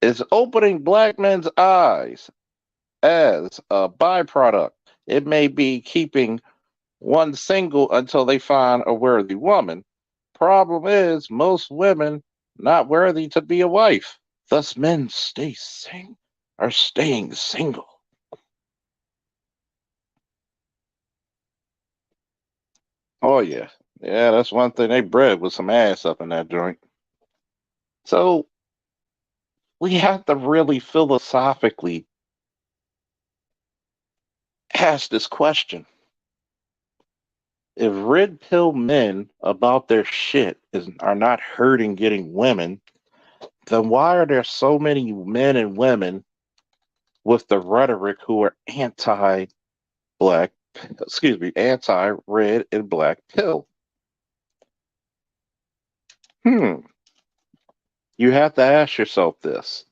It's opening black men's eyes as a byproduct. It may be keeping one single until they find a worthy woman. Problem is, most women not worthy to be a wife. Thus, men are staying single. Oh yeah, yeah. That's one thing they bred with some ass up in that joint. So we have to really philosophically ask this question: if red pill men about their shit are not hurting getting women, then why are there so many men and women with the rhetoric who are black, anti red and black pill? Hmm. You have to ask yourself this.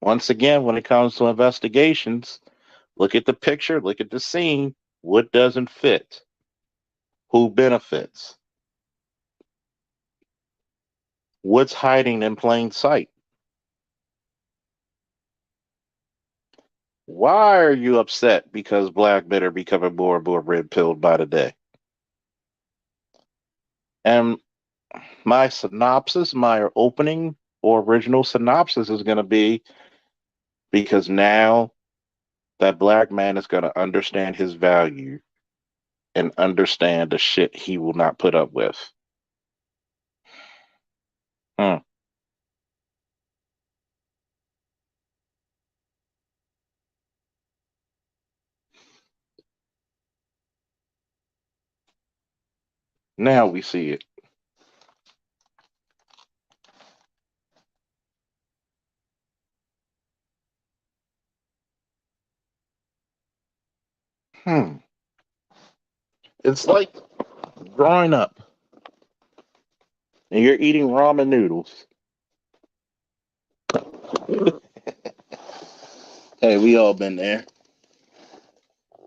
Once again, when it comes to investigations, look at the picture, look at the scene. What doesn't fit? Who benefits? What's hiding in plain sight? Why are you upset because black men are becoming more and more red pilled by the day? And my synopsis, my opening or original synopsis is going to be because now that black man is going to understand his value and understand the shit he will not put up with. Hmm. Now we see it. Hmm. It's like growing up and you're eating ramen noodles. Hey, we all been there.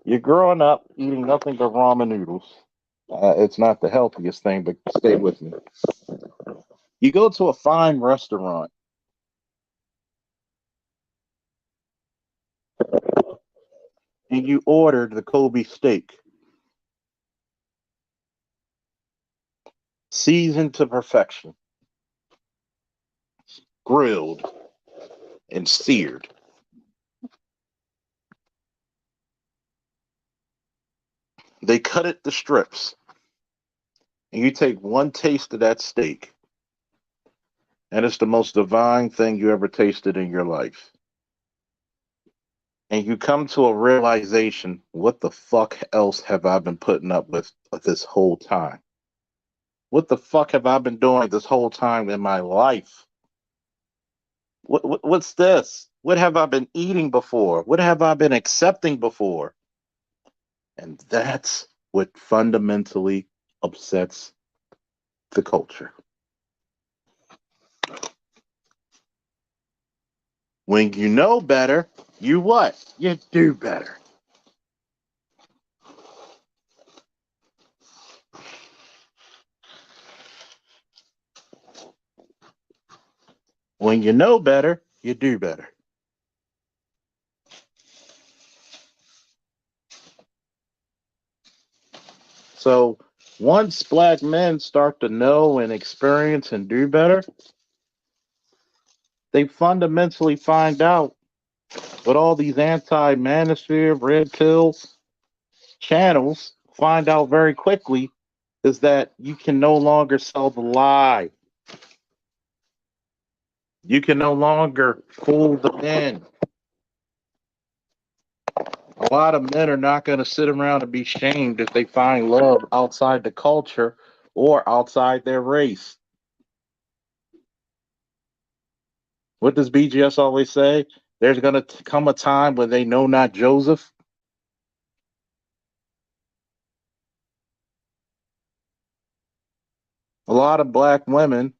You're growing up eating nothing but ramen noodles. It's not the healthiest thing, but stay with me. You go to a fine restaurant and you order the Kobe steak, seasoned to perfection, grilled and seared. They cut it to strips, and you take one taste of that steak, and it's the most divine thing you ever tasted in your life. And you come to a realization, what the fuck else have I been putting up with this whole time? What the fuck have I been doing this whole time in my life? What's this? What have I been eating before? What have I been accepting before? And that's what fundamentally upsets the culture. When you know better, you what? You do better. When you know better, you do better. So once black men start to know and experience and do better, they fundamentally find out what all these anti-manosphere, red pill channels find out very quickly is that you can no longer sell the lie. You can no longer fool the men. lot of men are not going to sit around and be shamed if they find love outside the culture or outside their race. What does BGS always say? There's going to come a time when they know not Joseph. A lot of black women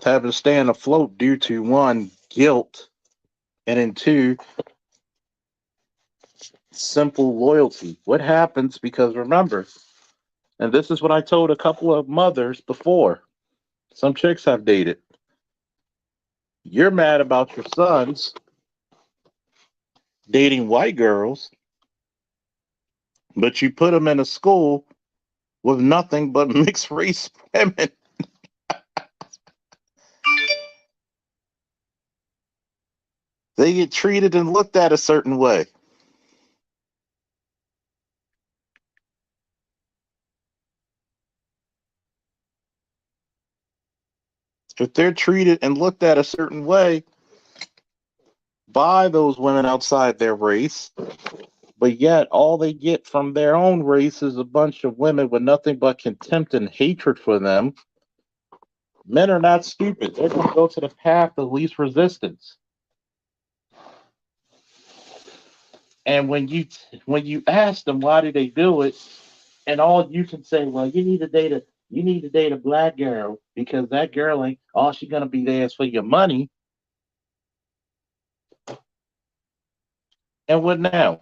have to stand afloat due to one, guilt, and in two, simple loyalty. What happens because remember, and this is what I told a couple of mothers before, some chicks have dated. You're mad about your sons dating white girls, but you put them in a school with nothing but mixed race women. They get treated and looked at a certain way. If they're treated and looked at a certain way by those women outside their race, but yet all they get from their own race is a bunch of women with nothing but contempt and hatred for them. Men are not stupid. They're going to go to the path of least resistance. And when you ask them why do they do it, and all you can say, well, you need to date a black girl because that girl ain't all she's gonna be there is for your money. And what now?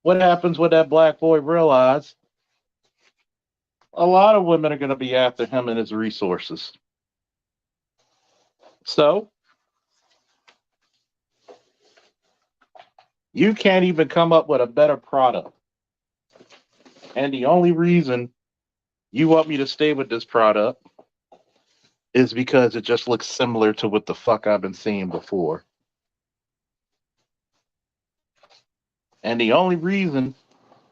What happens when that black boy realize a lot of women are gonna be after him and his resources? So you can't even come up with a better product. And the only reason you want me to stay with this product is because it just looks similar to what the fuck I've been seeing before. And the only reason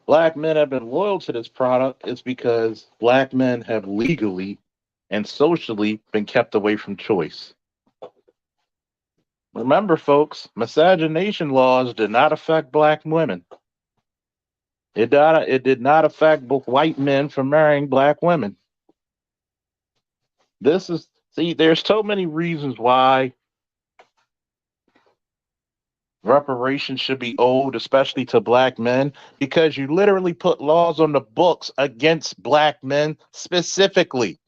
black men have been loyal to this product is because black men have legally and socially been kept away from choice. Remember, folks, miscegenation laws did not affect black women. It did not affect white men from marrying black women. There's so many reasons why reparations should be owed, especially to black men, because you literally put laws on the books against black men specifically.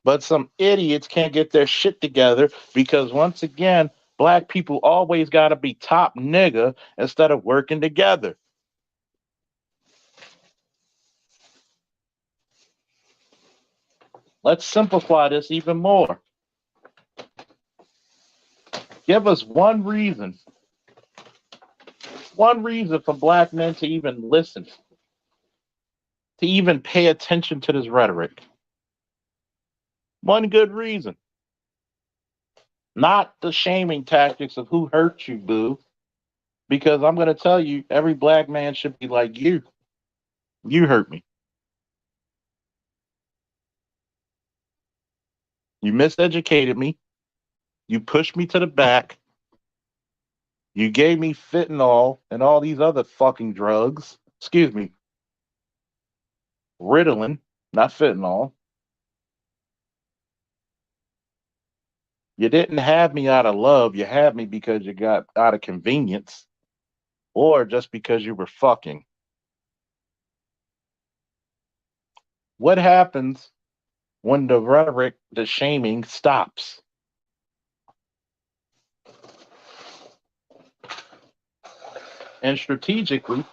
But some idiots can't get their shit together because once again, black people always got to be top nigga instead of working together. Let's simplify this even more. Give us one reason for black men to even listen, to even pay attention to this rhetoric. One good reason. Not the shaming tactics of who hurt you, boo. Because I'm going to tell you, every black man should be like you. You hurt me. You miseducated me. You pushed me to the back. You gave me fentanyl and all these other fucking drugs. Excuse me, Ritalin, not fentanyl. You didn't have me out of love. You had me because you got out of convenience or just because you were fucking. What happens when the rhetoric, the shaming stops? And strategically,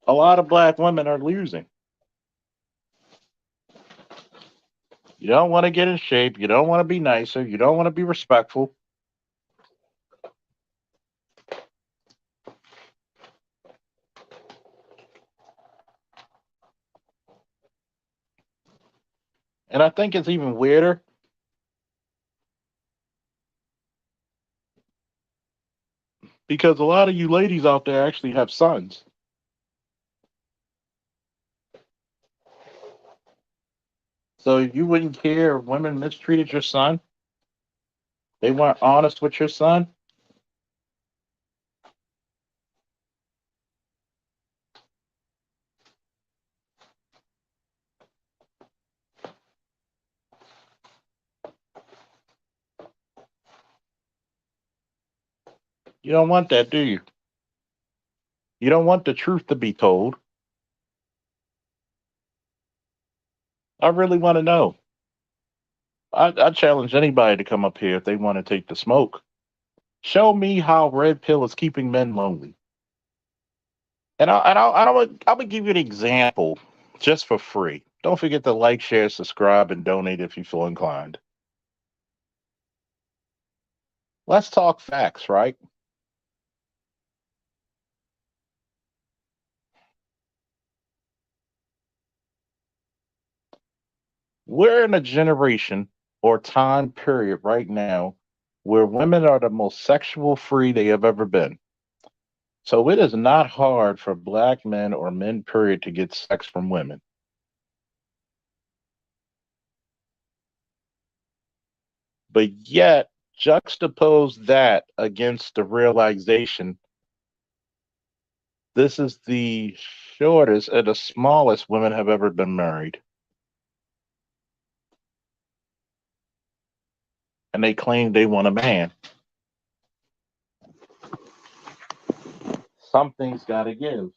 a lot of black women are losing. You don't want to get in shape. You don't want to be nicer. You don't want to be respectful. And I think it's even weirder because a lot of you ladies out there actually have sons. So you wouldn't care if women mistreated your son? They weren't honest with your son? You don't want that, do you? You don't want the truth to be told. I really want to know. I challenge anybody to come up here if they want to take the smoke. Show me how red pill is keeping men lonely. I would give you an example just for free. Don't forget to like, share, subscribe, and donate if you feel inclined. Let's talk facts, right? We're in a generation or time period right now where women are the most sexual free they have ever been. So it is not hard for black men or men, period, to get sex from women. But yet, juxtapose that against the realization this is the shortest and the smallest women have ever been married. And they claim they want a man. Something's got to give.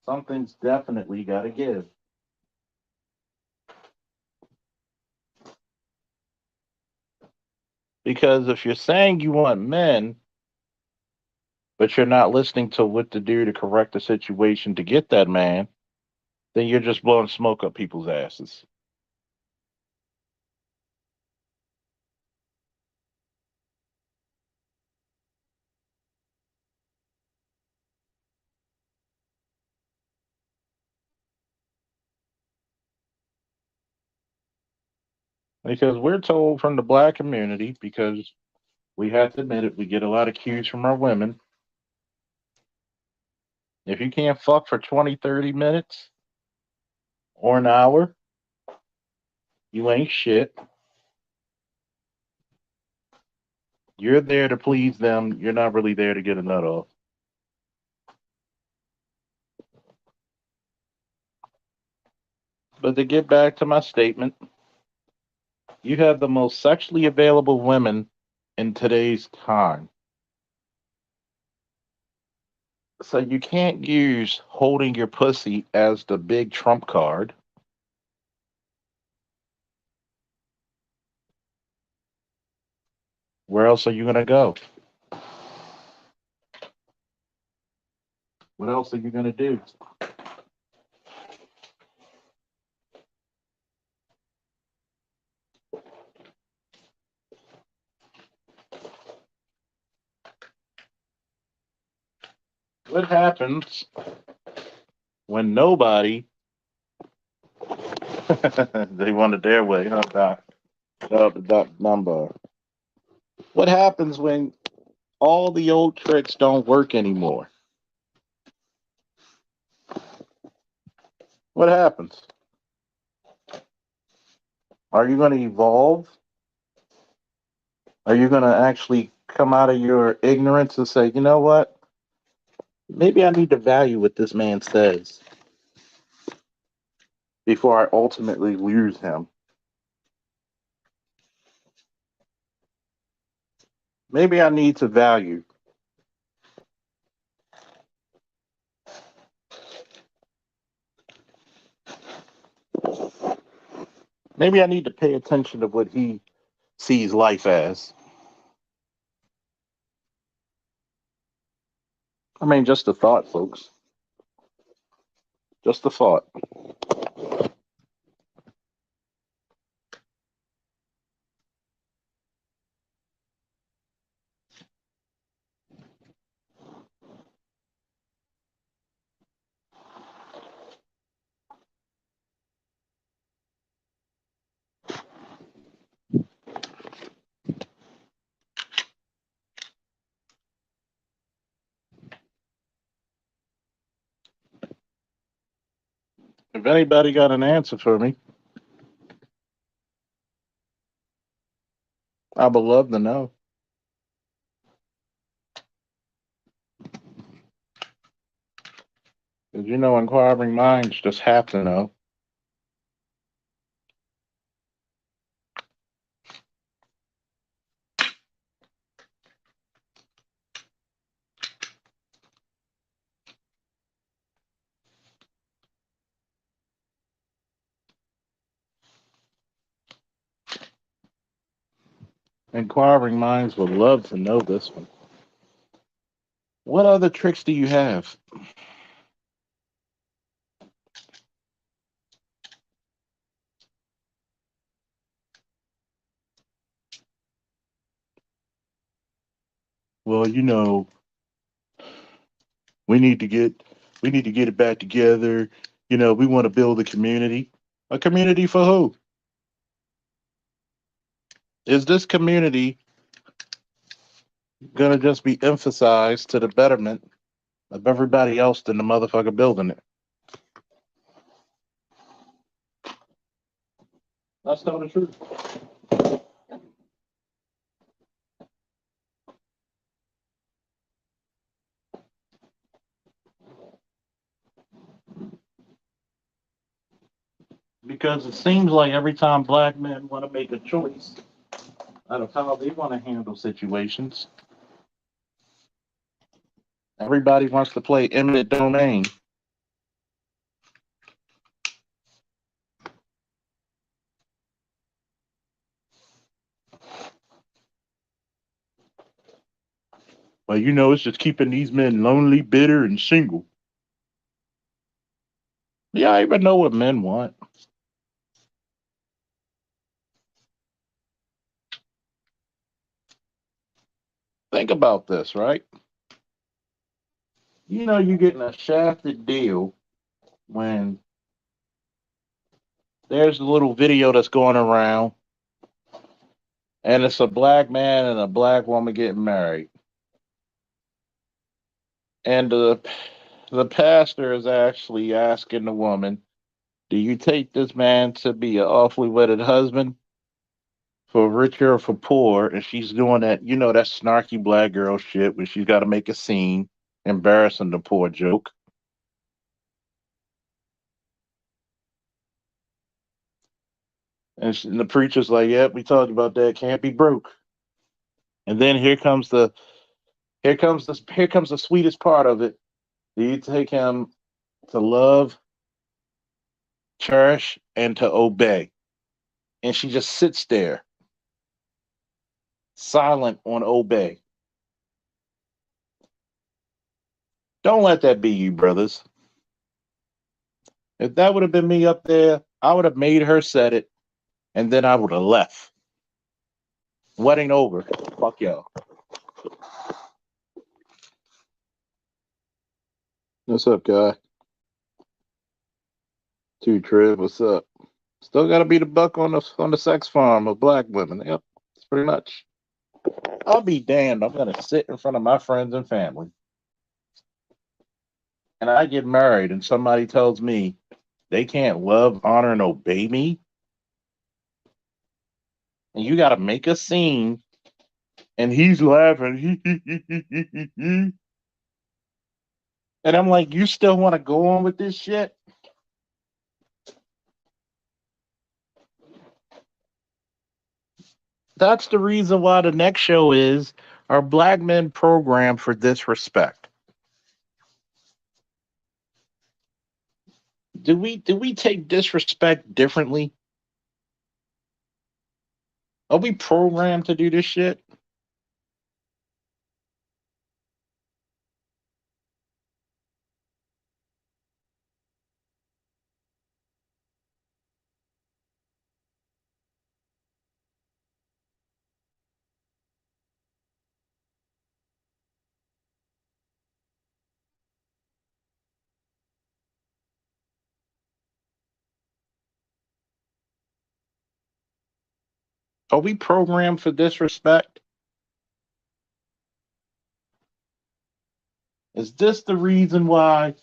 Something's definitely got to give. Because if you're saying you want men, but you're not listening to what to do to correct the situation to get that man, then you're just blowing smoke up people's asses. Because we're told from the black community, because we have to admit it, we get a lot of cues from our women. If you can't fuck for 20, 30 minutes or an hour, you ain't shit. You're there to please them. You're not really there to get a nut off. But to get back to my statement, you have the most sexually available women in today's time. So you can't use holding your pussy as the big trump card. Where else are you going to go? What else are you going to do? What happens when nobody they wanted their way, huh, Doc? Doc number. What happens when all the old tricks don't work anymore? What happens? Are you going to evolve? Are you going to actually come out of your ignorance and say, you know what? Maybe I need to value what this man says before I ultimately lose him. Maybe I need to value. Maybe I need to pay attention to what he sees life as. I mean, just a thought, folks. Just a thought. If anybody got an answer for me, I would love to know. 'Cause you know, inquiring minds just have to know. Inquiring minds would love to know this one. What other tricks do you have? Well, you know, we need to get we need to get it back together. You know, we want to build a community. A community for who? Is this community gonna just be emphasized to the betterment of everybody else in the motherfucker building it? Let's tell the truth. Because it seems like every time black men want to make a choice out of how they want to handle situations, everybody wants to play eminent domain. Well, you know, it's just keeping these men lonely, bitter, and single. Yeah, I even know what men want. Think about this, right? You know, you're getting a shafted deal when there's a little video that's going around, and it's a black man and a black woman getting married, and the pastor is actually asking the woman, "Do you take this man to be an awfully wedded husband, for richer or for poor?" And she's doing that, you know, that snarky black girl shit where she's got to make a scene, embarrassing the poor joke. And the preacher's like, "Yep, we talked about that. Can't be broke." And then here comes the sweetest part of it. Do you take him to love, cherish, and to obey? And she just sits there, silent on obey. Don't let that be you, brothers. If that would have been me up there, I would have made her set it, and then I would have left. Wedding over. Fuck y'all. What's up, guy? Two Trib, what's up? Still gotta be the buck on the sex farm of black women. Yep, that's pretty much. I'll be damned. I'm gonna sit in front of my friends and family, and I get married, and somebody tells me they can't love, honor, and obey me, and you gotta make a scene, and he's laughing, and I'm like, you still want to go on with this shit? That's the reason why the next show is, are black men programmed for disrespect? Do we take disrespect differently? Are we programmed to do this shit? Are we programmed for disrespect? Is this the reason why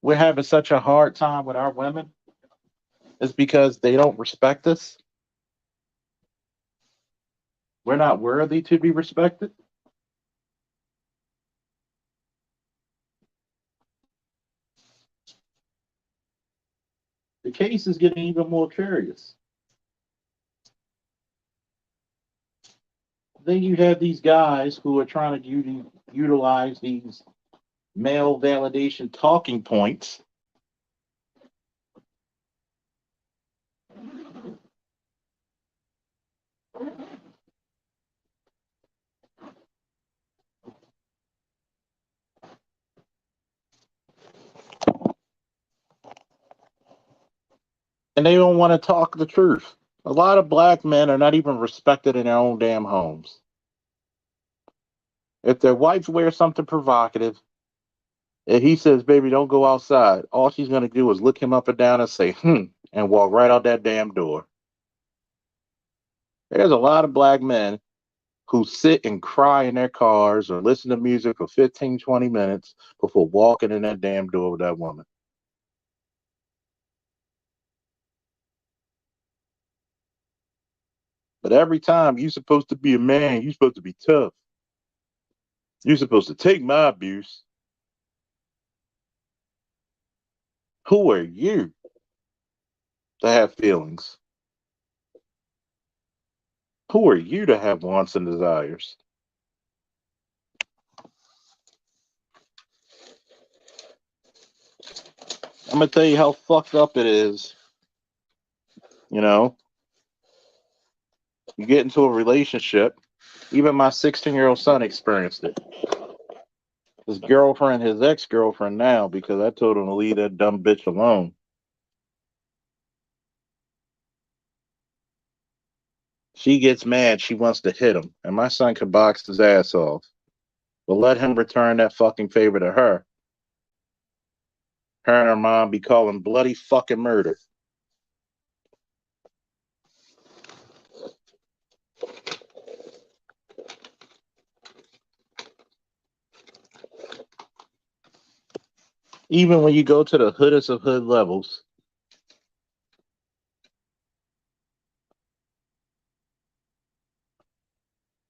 we're having such a hard time with our women? It's because they don't respect us. We're not worthy to be respected. The case is getting even more curious. Then you have these guys who are trying to utilize these male validation talking points, and they don't want to talk the truth. A lot of black men are not even respected in their own damn homes. If their wife wears something provocative, and he says, "Baby, don't go outside," all she's going to do is look him up and down and say, and walk right out that damn door. There's a lot of black men who sit and cry in their cars or listen to music for 15, 20 minutes before walking in that damn door with that woman. But every time you're supposed to be a man, you're supposed to be tough. You're supposed to take my abuse. Who are you to have feelings? Who are you to have wants and desires? I'm gonna tell you how fucked up it is. You know, you get into a relationship. Even my 16-year-old son experienced it. His girlfriend, his ex-girlfriend now, because I told him to leave that dumb bitch alone. She gets mad. She wants to hit him, and my son could box his ass off. But let him return that fucking favor to her. Her and her mom be calling bloody fucking murder. Even when you go to the hoodest of hood levels.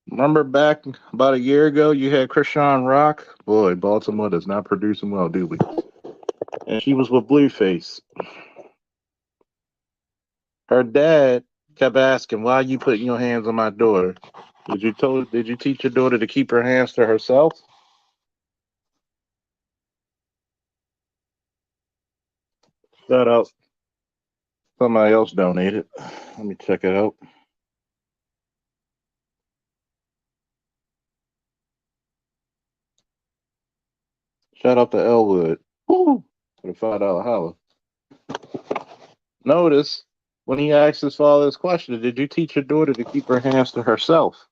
Remember back about a year ago, you had Krishan Rock? Boy, Baltimore does not produce them well, do we? And she was with Blueface. Her dad kept asking, "Why are you putting your hands on my daughter? Did you teach your daughter to keep her hands to herself?" Shut up. Somebody else donated. Let me check it out. Shout out to Elwood. Woo! For the $5 holla. Notice when he asked his father this question, did you teach your daughter to keep her hands to herself?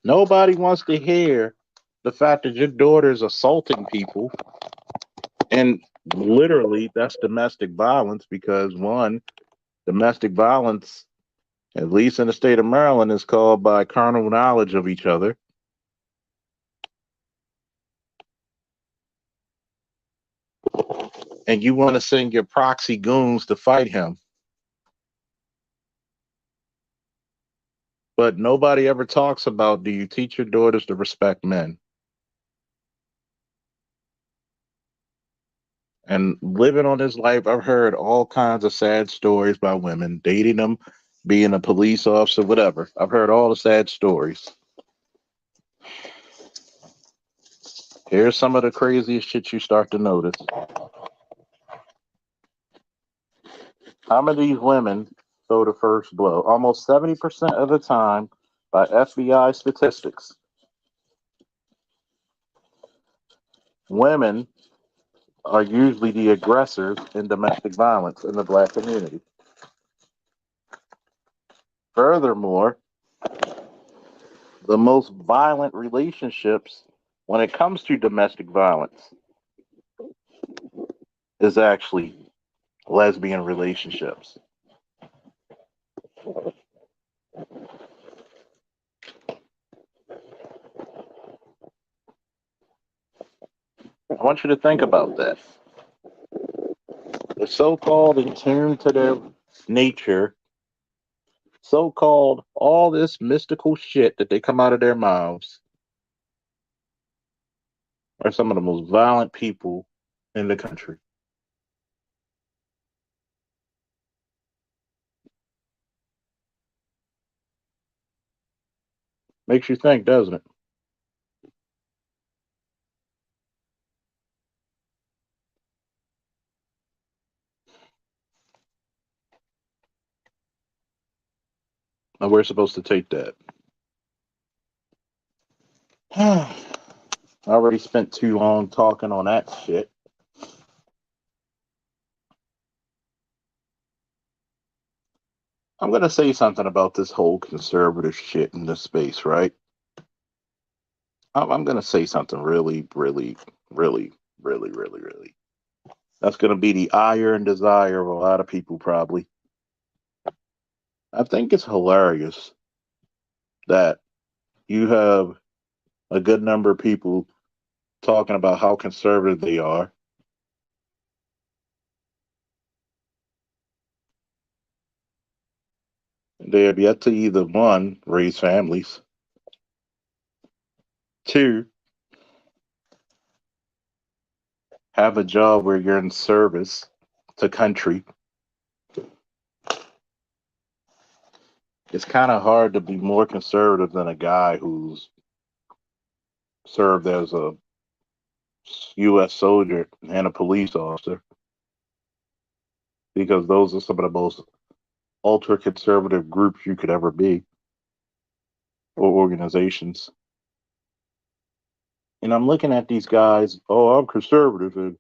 Nobody wants to hear the fact that your daughter is assaulting people. And literally, that's domestic violence because, one, domestic violence, at least in the state of Maryland, is called by carnal knowledge of each other. And you want to send your proxy goons to fight him. But nobody ever talks about, do you teach your daughters to respect men? And living on this life, I've heard all kinds of sad stories about women dating them, being a police officer, whatever. I've heard all the sad stories. Here's some of the craziest shit you start to notice. How many of these women throw the first blow? Almost 70% of the time, by FBI statistics, women are usually the aggressors in domestic violence in the black community. Furthermore, the most violent relationships when it comes to domestic violence is actually lesbian relationships. I want you to think about that. They're so called in tune to their nature, so called all this mystical shit that they come out of their mouths are some of the most violent people in the country. Makes you think, doesn't it? And we're supposed to take that. I already spent too long talking on that shit. I'm going to say something about this whole conservative shit in this space, right? I'm going to say something really, really, really, really, really, really. That's going to be the ire and desire of a lot of people, probably. I think it's hilarious that you have a good number of people talking about how conservative they are. They have yet to either one, raise families, two, have a job where you're in service to country. It's kind of hard to be more conservative than a guy who's served as a U.S. soldier and a police officer, because those are some of the most ultra conservative groups you could ever be, or organizations. And I'm looking at these guys, oh, I'm conservative. And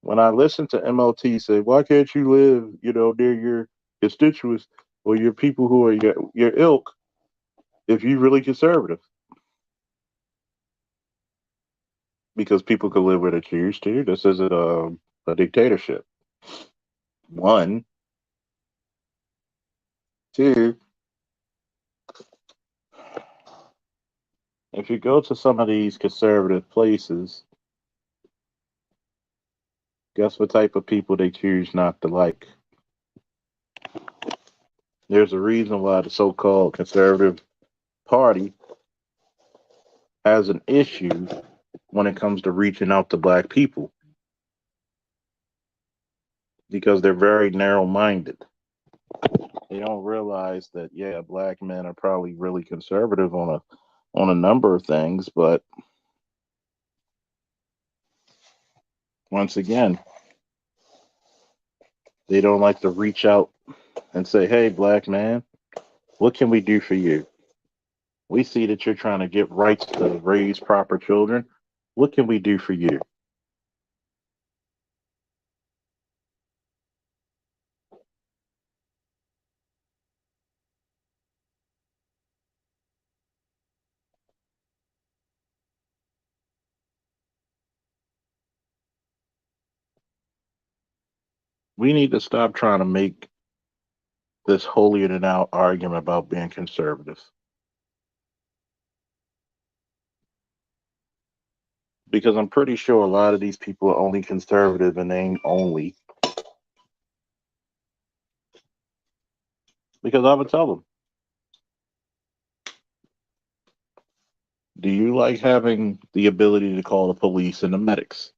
when I listen to MLT say, why can't you live, near your constituents or your people who are your ilk if you really conservative? Because people can live where they choose to. This isn't a dictatorship. One, two, if you go to some of these conservative places, guess what type of people they choose not to like? There's a reason why the so called conservative party has an issue when it comes to reaching out to black people, because they're very narrow minded. They don't realize that, yeah, black men are probably really conservative on a number of things, but once again, they don't like to reach out and say, hey, black man, what can we do for you? We see that you're trying to get rights to raise proper children. What can we do for you? We need to stop trying to make this holier than thou argument about being conservative, because I'm pretty sure a lot of these people are only conservative in name only. Because I would tell them, do you like having the ability to call the police and the medics?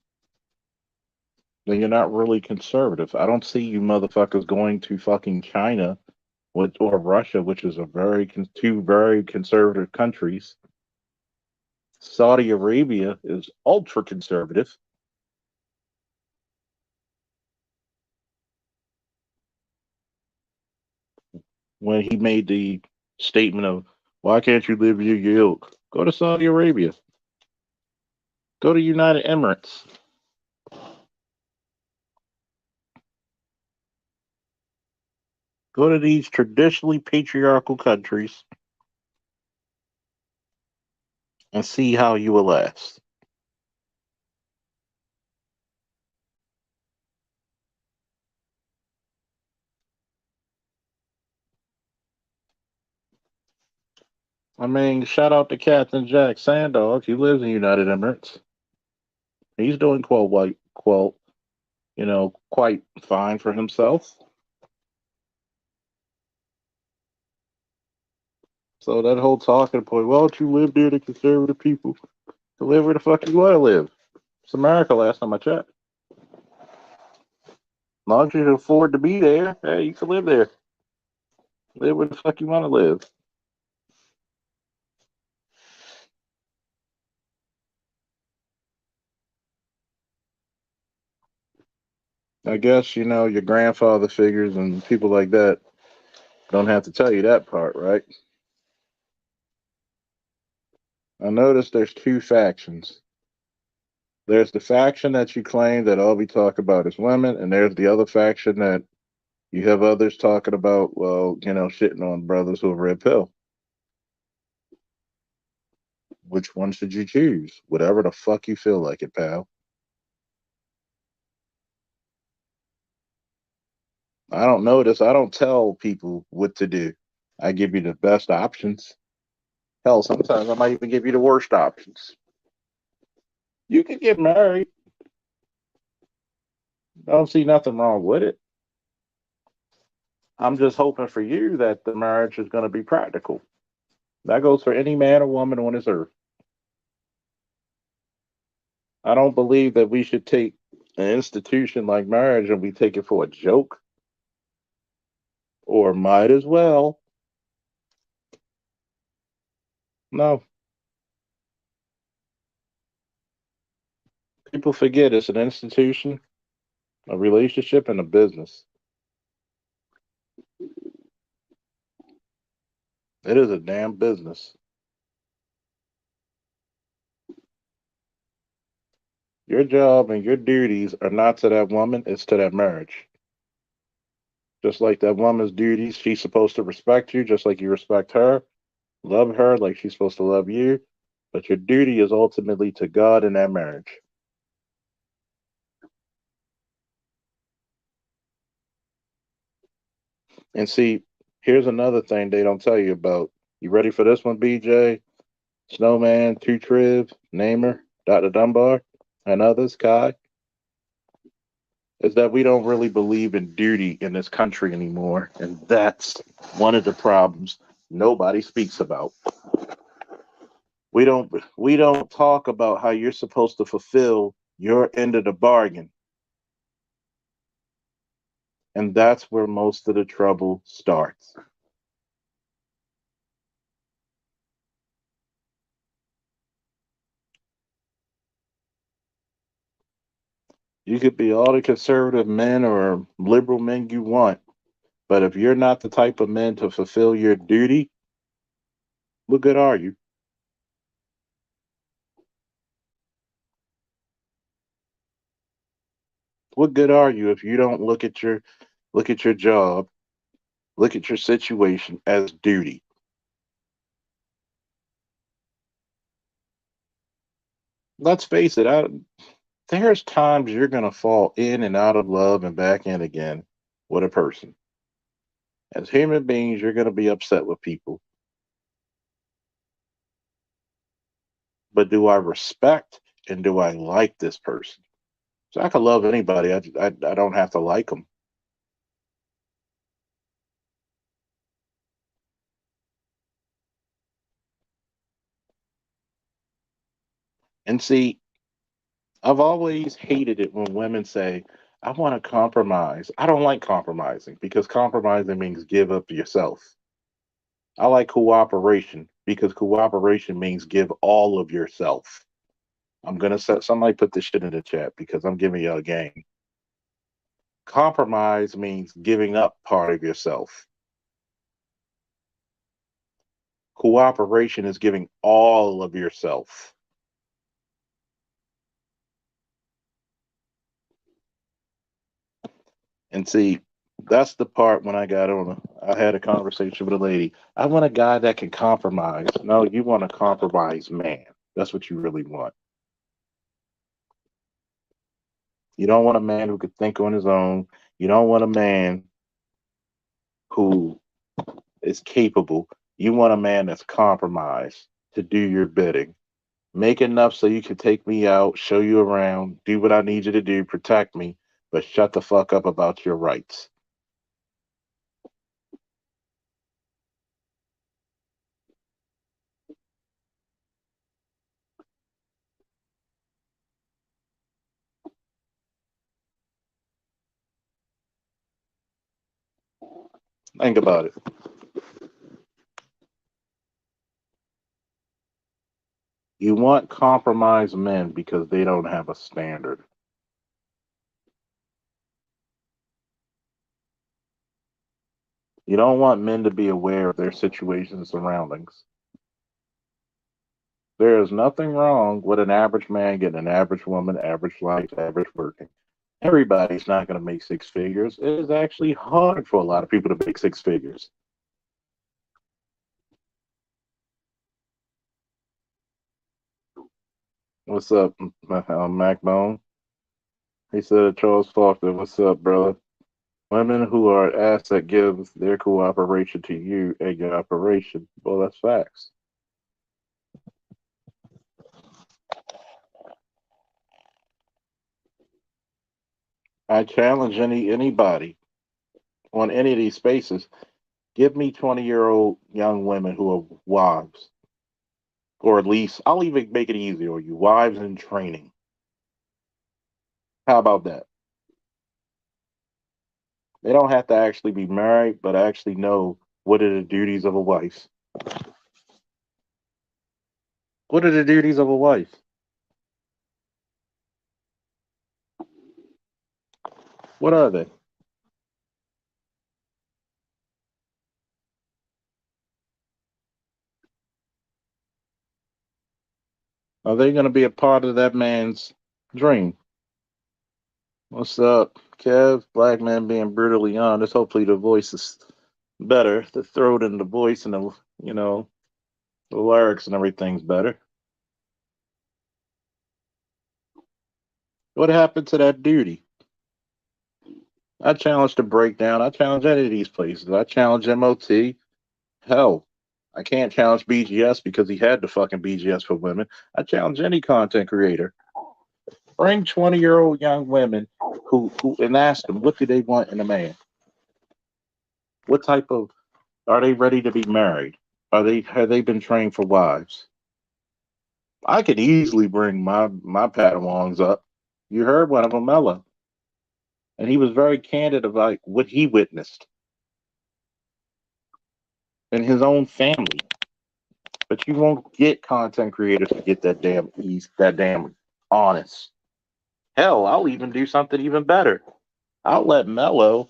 Then you're not really conservative. I don't see you motherfuckers going to fucking China or Russia, which is two very conservative countries. Saudi Arabia is ultra conservative. When he made the statement of, why can't you live your ilk? Go to Saudi Arabia. Go to United Emirates. Go to these traditionally patriarchal countries and see how you will last. I mean, shout out to Captain Jack Sandog. He lives in United Emirates. He's doing quite, quite fine for himself. So that whole talking point, why don't you live near the conservative people? To live where the fuck you want to live. It's America last time I checked. As long as you can afford to be there, hey, you can live there. Live where the fuck you want to live. I guess, your grandfather figures and people like that don't have to tell you that part, right? I noticed there's two factions. There's the faction that you claim that all we talk about is women, and there's the other faction that you have others talking about, well, shitting on brothers who are red pill. Which one should you choose? Whatever the fuck you feel like it, pal. I don't know this. I don't tell people what to do. I give you the best options. Hell, sometimes I might even give you the worst options. You can get married. I don't see nothing wrong with it. I'm just hoping for you that the marriage is going to be practical. That goes for any man or woman on this earth. I don't believe that we should take an institution like marriage and we take it for a joke, or might as well. No, people forget it's an institution, a relationship, and a business. It is a damn business. Your job and your duties are not to that woman, it's to that marriage. Just like that woman's duties, she's supposed to respect you just like you respect her, love her like she's supposed to love you. But your duty is ultimately to God in that marriage. And see, here's another thing they don't tell you about. You ready for this one, BJ? Snowman, Two Trib, Namer, Dr. Dunbar, and others, Kai, is that we don't really believe in duty in this country anymore. And that's one of the problems nobody speaks about. We don't talk about how you're supposed to fulfill your end of the bargain. And that's where most of the trouble starts. You could be all the conservative men or liberal men you want, but if you're not the type of men to fulfill your duty, what good are you? What good are you if you don't look at your job, look at your situation as duty? Let's face it, there's times you're gonna fall in and out of love and back in again with a person. As human beings, you're gonna be upset with people. But do I respect and do I like this person? So I can love anybody. I don't have to like them. And see, I've always hated it when women say, I want to compromise. I don't like compromising because compromising means give up yourself. I like cooperation because cooperation means give all of yourself. I'm going to set somebody put this shit in the chat because I'm giving you a game. Compromise means giving up part of yourself. Cooperation is giving all of yourself. And see, that's the part when I had a conversation with a lady. I want a guy that can compromise. No, you want a compromise man. That's what you really want. You don't want a man who could think on his own. You don't want a man who is capable. You want a man that's compromised to do your bidding. Make enough so you can take me out, show you around, do what I need you to do, protect me, but shut the fuck up about your rights. Think about it. You want compromised men because they don't have a standard. You don't want men to be aware of their situation and surroundings. There is nothing wrong with an average man getting an average woman, average life, average working. Everybody's not going to make six figures. It is actually hard for a lot of people to make six figures. What's up, Macbone? He said, Charles Faulkner, what's up, brother? Women who are an asset give their cooperation to you and your operation. Well, that's facts. I challenge anybody on any of these spaces. Give me 20-year-old young women who are wives, or at least I'll even make it easier on you. Wives in training. How about that? They don't have to actually be married, but actually know what are the duties of a wife. What are the duties of a wife? What are they? Are they going to be a part of that man's dream? What's up, Kev? Black man being brutally honest. Hopefully the voice is better. The throat and the voice and the lyrics and everything's better. What happened to that duty? I challenge the breakdown. I challenge any of these places. I challenge MOT. Hell, I can't challenge BGS because he had the fucking BGS for women. I challenge any content creator. Bring 20-year-old young women who and ask them what do they want in a man? What type of are they ready to be married? Are they have they been trained for wives? I could easily bring my Padawans up. You heard one of them, Ella, and he was very candid about what he witnessed in his own family. But you won't get content creators to get that damn easy, that damn honest. Hell, I'll even do something even better. I'll let Mello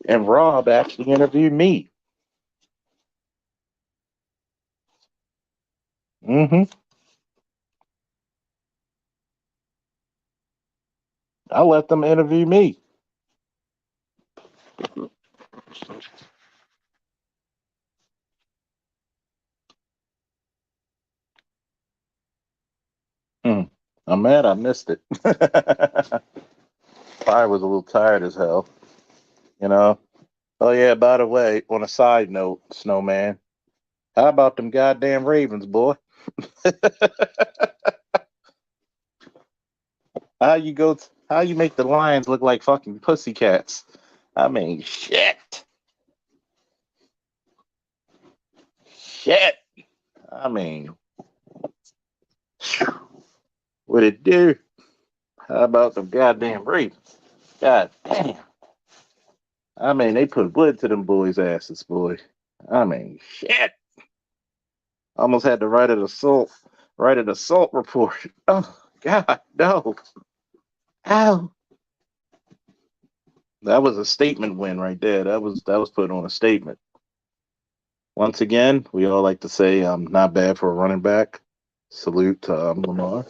and Rob actually interview me. Mm-hmm. I'll let them interview me. Hmm. I'm mad I missed it. I was a little tired as hell, you know. Oh yeah, by the way, on a side note, Snowman, how about them goddamn Ravens, boy? How you make the Lions look like fucking pussycats? I mean, shit. Shit. I mean, what it do? How about them goddamn Ravens? God damn. I mean, they put wood to them boys' asses, boy. I mean, shit. Almost had to write an assault report. Oh God, no. Ow. That was a statement win right there. That was put on a statement. Once again, we all like to say not bad for a running back. Salute to Lamar.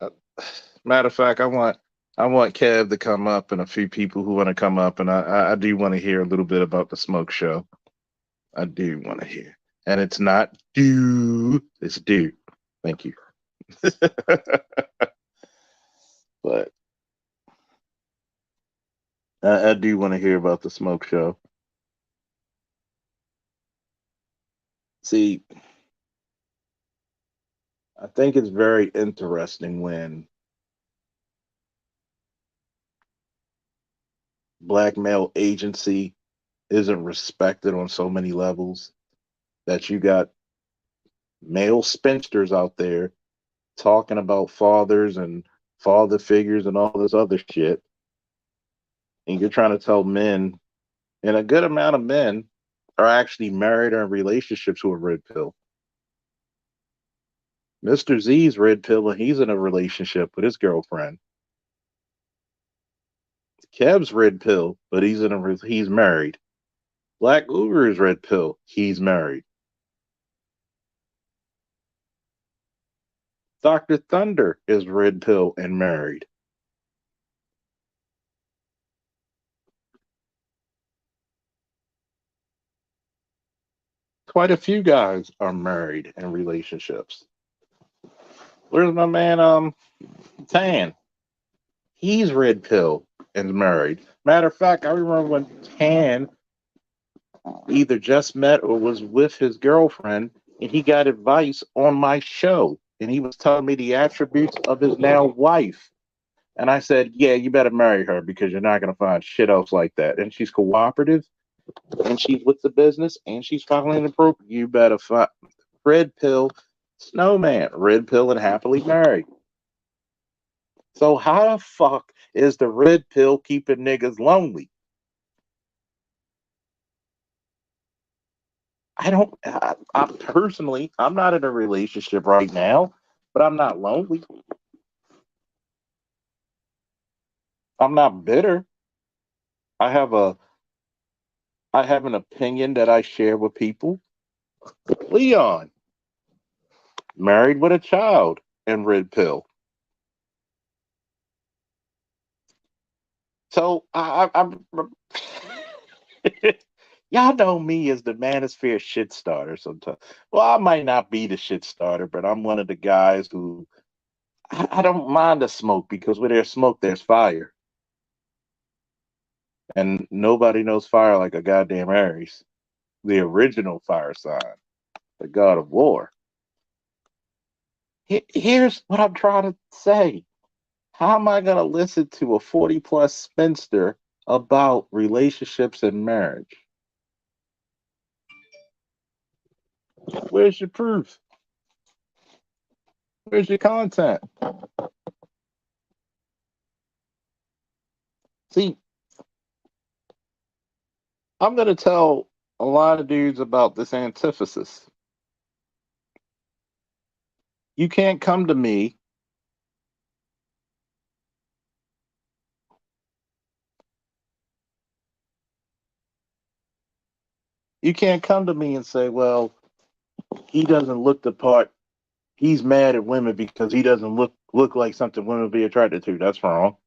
Uh, Matter of fact, I want Kev to come up and a few people who want to come up, and I do want to hear a little bit about the smoke show. I do want to hear, and it's not do, it's do. Thank you. But I do want to hear about the smoke show. See, I think it's very interesting when black male agency isn't respected on so many levels that you got male spinsters out there talking about fathers and father figures, and all this other shit. And you're trying to tell men, and a good amount of men are actually married or in relationships who are red pill. Mr. Z's red pill, and he's in a relationship with his girlfriend. Kev's red pill, but he's married. Black Uber is red pill. He's married. Dr. Thunder is red pill and married. Quite a few guys are married in relationships. Where's my man Tan? He's red pill and married. Matter of fact, I remember when Tan either just met or was with his girlfriend, and he got advice on my show, and he was telling me the attributes of his now wife. And I said, "Yeah, you better marry her because you're not gonna find shit else like that." And she's cooperative, and she's with the business, and she's following the program. You better find red pill, snowman, red pill, and happily married. So how the fuck is the red pill keeping niggas lonely? I don't. I personally, I'm not in a relationship right now, but I'm not lonely. I'm not bitter. I have a. I have an opinion that I share with people. Leon, married with a child, and red pill. So y'all know me as the manosphere shit starter sometimes. Well, I might not be the shit starter, but I'm one of the guys who I don't mind the smoke because where there's smoke, there's fire. And nobody knows fire like a goddamn Aries, the original fire sign, the god of war. Here's what I'm trying to say. How am I going to listen to a 40 plus spinster about relationships and marriage? Where's your proof? Where's your content? See, I'm going to tell a lot of dudes about this antithesis. You can't come to me. You can't come to me and say, well, he doesn't look the part. He's mad at women because he doesn't look like something women would be attracted to. That's wrong.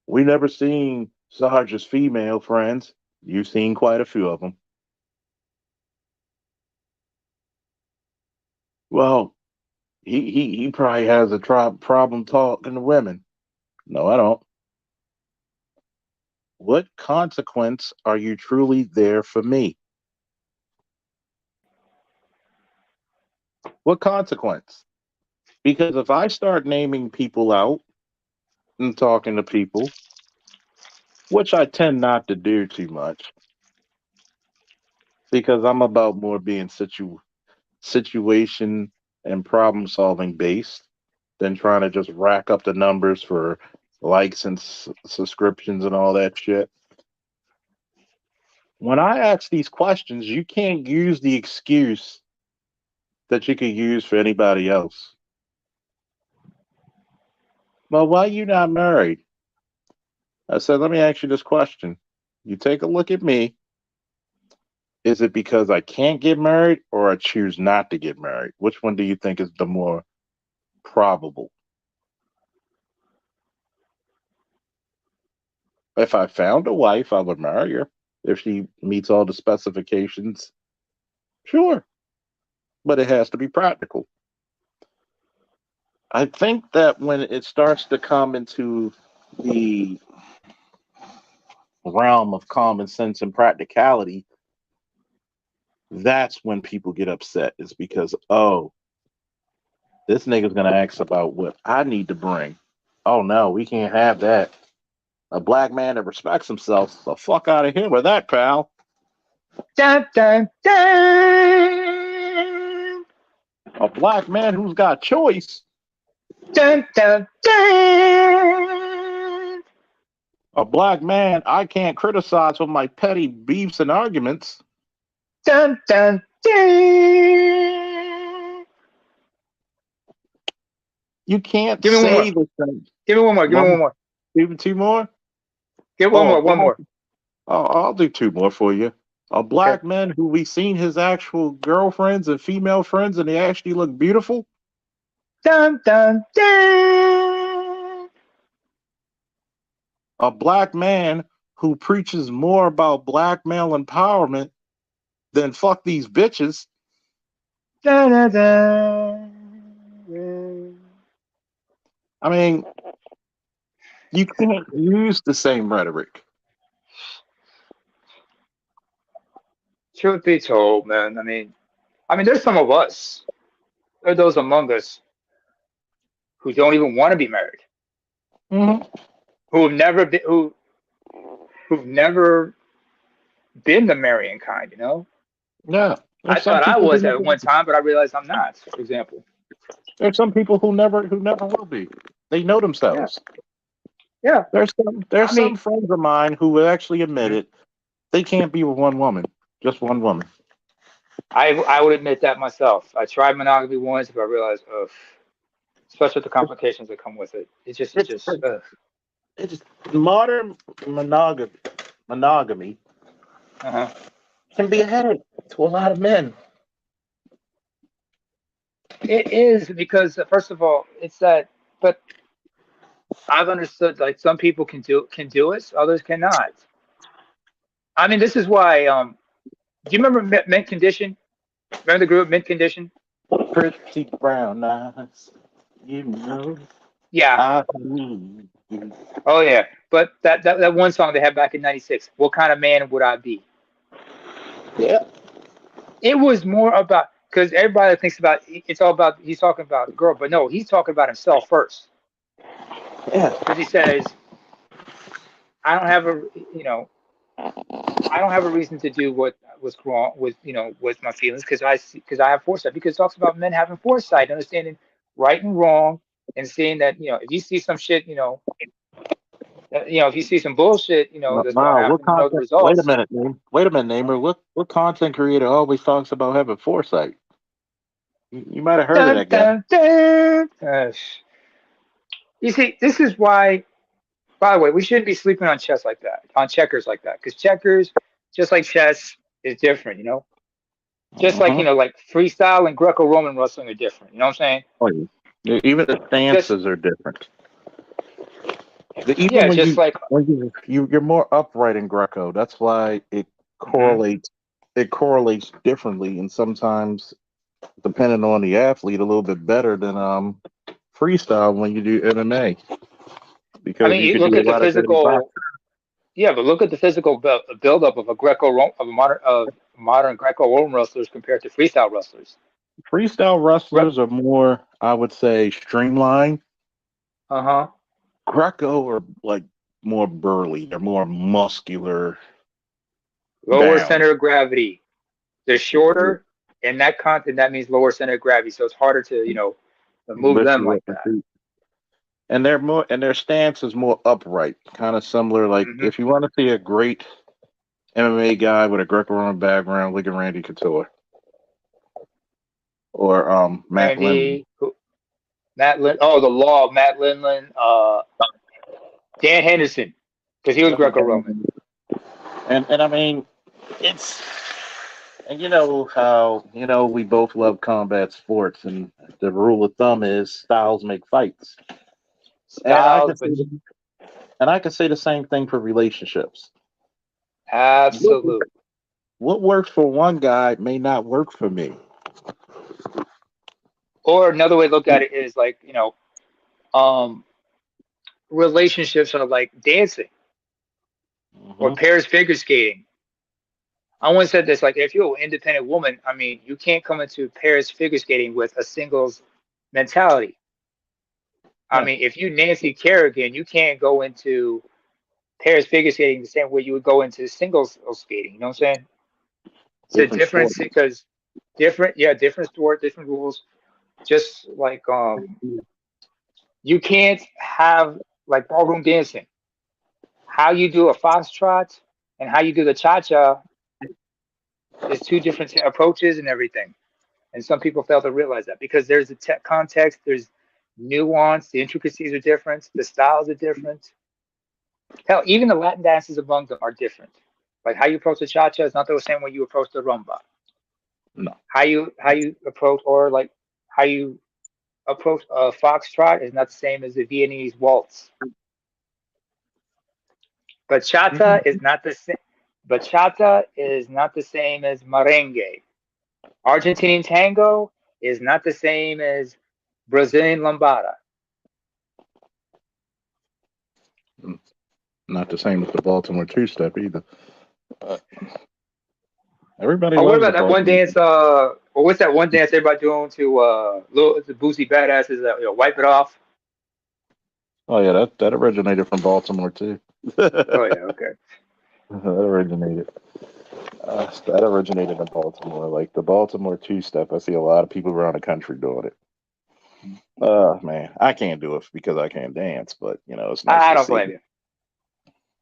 We never seen Sarge's female friends. You've seen quite a few of them. Well, he probably has a problem talking to women. No, I don't. What consequence are you truly there for me? What consequence? Because if I start naming people out and talking to people, which I tend not to do too much, because I'm about more being situation and problem solving based than trying to just rack up the numbers for likes and subscriptions and all that shit. When I ask these questions, you can't use the excuse that you could use for anybody else. Well, why you not married? I said, let me ask you this question. You take a look at me. Is it because I can't get married or I choose not to get married? Which one do you think is the more probable? If I found a wife, I would marry her. If she meets all the specifications, sure. But it has to be practical. I think that when it starts to come into the realm of common sense and practicality, that's when people get upset. It's because, oh, this nigga's gonna ask about what I need to bring. Oh no, we can't have that. A black man that respects himself, the fuck out of here with that, pal. Dun, dun, dun. A black man who's got choice Dun, dun, dun. A black man I can't criticize for my petty beefs and arguments. Dun, dun, dun. You can't Give me one say more. the same. Give me one more. Give me One, one more. even two more. Give one Oh, more. One more. I'll do two more for you. A Okay. black man who we seen his actual girlfriends and female friends, and they actually look beautiful. Dun, dun, dun. A black man who preaches more about black male empowerment than fuck these bitches. Dun, dun, dun. I mean, you can't use the same rhetoric. Truth be told, man. There's some of us. There are those among us who don't even want to be married, Hmm. who've never been, who've never been the marrying kind. Yeah, I there's some thought I people who was at never. one time, but I realized I'm not. For example. There's some people who never will be. They know Yeah. themselves. Yeah. There's I mean, some friends of mine who will actually admit mhm. it. They can't be with one woman, just one woman. I would admit that myself. I tried monogamy once, but I realized, especially with the It's complications that come with it, it it's, just, it's modern monogamy. Monogamy uh-huh. can be a headache to a lot of men. It is because first of all, it's that. But I've understood like some people can do it, others cannot. This is why. Do you remember Mint Condition? Remember the group Mint Condition? Pretty brown eyes, you know. Yeah. I need you. Oh yeah. But that one song they had back in '96. What kind of man would I be? Yeah, It was more about because everybody thinks about it's all about he's talking about the girl, but no, he's talking about himself first yeah. because he says I don't have a you know I don't have a reason to do what was wrong with with my feelings because I have foresight because it talks about men having foresight, understanding right and wrong, and seeing that if you see some shit if you see some bullshit that's going to Wow, what happen, you know the content? Wait a results. minute, name. Wait a minute, Namer. What content creator always talks about having foresight? You might have heard of Dun, that guy. dun, dun. You see, this is why. By the way, we shouldn't be sleeping on chess like that, on checkers like that, because checkers, just like chess, is different. Just like Hmm. like freestyle and Greco-Roman wrestling are different. You know what I'm saying? Oh, yeah. Even the Just stances are different. Even yeah, just like you're more upright in Greco. That's why it mhm. correlates. It correlates differently, and sometimes depending on the athlete, a little bit better than freestyle when you do MMA because you You could look do a at the lot of dirty physical. boxing. Yeah, but look at the physical build-up of a modern Greco-Roman wrestlers compared to freestyle wrestlers. Freestyle Re- wrestlers are more, I would say, streamlined. uh-huh. Greco are like more burly. They're more muscular, Lower bound. center of gravity. They're shorter, and that means lower center of gravity, so it's harder to move Lift them you like up and that. feet. And their stance is more upright, kind of similar. Like Hmm. if you want to see a great MMA guy with a Greco-Roman background, look at Randy Couture or Matt Lindland. Randy, Matt Lin. Oh, the law of Matt Lindland. Dan Henderson, because he was Greco-Roman. And I mean, it's and you know how we both love combat sports, and the rule of thumb is styles make fights. And I Styles, can say but and I can say the same thing for relationships. What, absolute. what works for one guy may not work for me. Or another way to look at it is like um, relationships are like dancing or Hmm. pairs figure skating. I once said this, like if you're an independent woman, you can't come into pairs figure skating with a singles mentality. Yeah, If you Nancy Kerrigan, you can't go into pairs figure skating the same way you would go into singles skating. You know what I'm saying? It's a different sport. difference because different sport, different rules. Just like You can't have like ballroom dancing. How you do a foxtrot and how you do the cha-cha is two different approaches and everything. And some people fail to realize that because there's a context, there's nuance, the intricacies are different, the styles are different. Hell, even the Latin dances among them are different. Like how you approach the cha-cha is not the same way you approach the rumba. No. How you approach or like how you approach a foxtrot is not the same as the Viennese waltz. Bachata is not the same. Bachata is not the same as merengue. Argentinian tango is not the same as Brazilian lambada. Not the same as the Baltimore two-step either. Uh, Everybody Oh, what loves the about that one Baltimore. dance? Or what's that one dance everybody doing to little the Boosie Badasses? Wipe it off. Oh yeah, that originated from Baltimore too. Oh That yeah, okay. originated. That originated in Baltimore. Like the Baltimore two-step, I see a lot of people around the country doing it. Man, I can't do it because I can't dance, but it's nice I to don't see. blame you.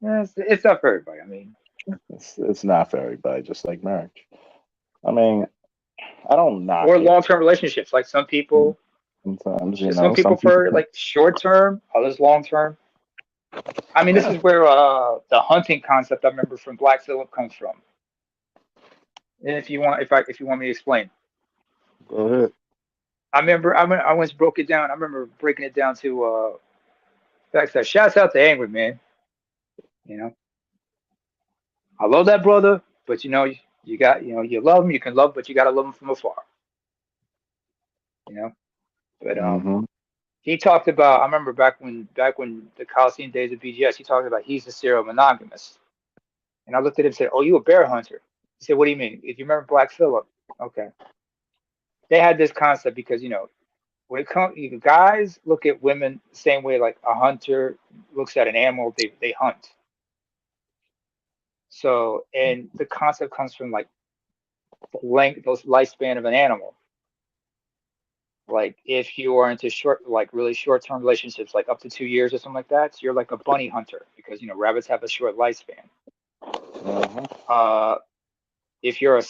Yeah, it's not for everybody. I mean, It's not for everybody, just like marriage. I mean, I don't or knock it. long-term relationships. Like Sometimes, some people some people prefer can't. like short-term, others long-term. I mean, this Yeah, is where the hunting concept I remember from Black Phillip comes from. And if you want me to explain, go ahead. I once broke it down. I remember breaking it down to like I said, shouts out to Angry Man. You know, I love that brother, but you got you love him, you can love, but you gotta love him from afar. You know, but Hmm. he talked about. I remember back when the Coliseum days of BGS, he talked about he's a serial monogamist, and I looked at him and said, "Oh, you a bear hunter?" He said, "What do you mean? If you remember Black Phillip, okay." They had this concept because when it comes, guys look at women the same way like a hunter looks at an animal they hunt. So, and the concept comes from like the length, those lifespan of an animal. Like if you are into like really short-term relationships, like up to 2 years or something like that, so you're like a bunny hunter because rabbits have a short lifespan. Hmm. Uh, if you're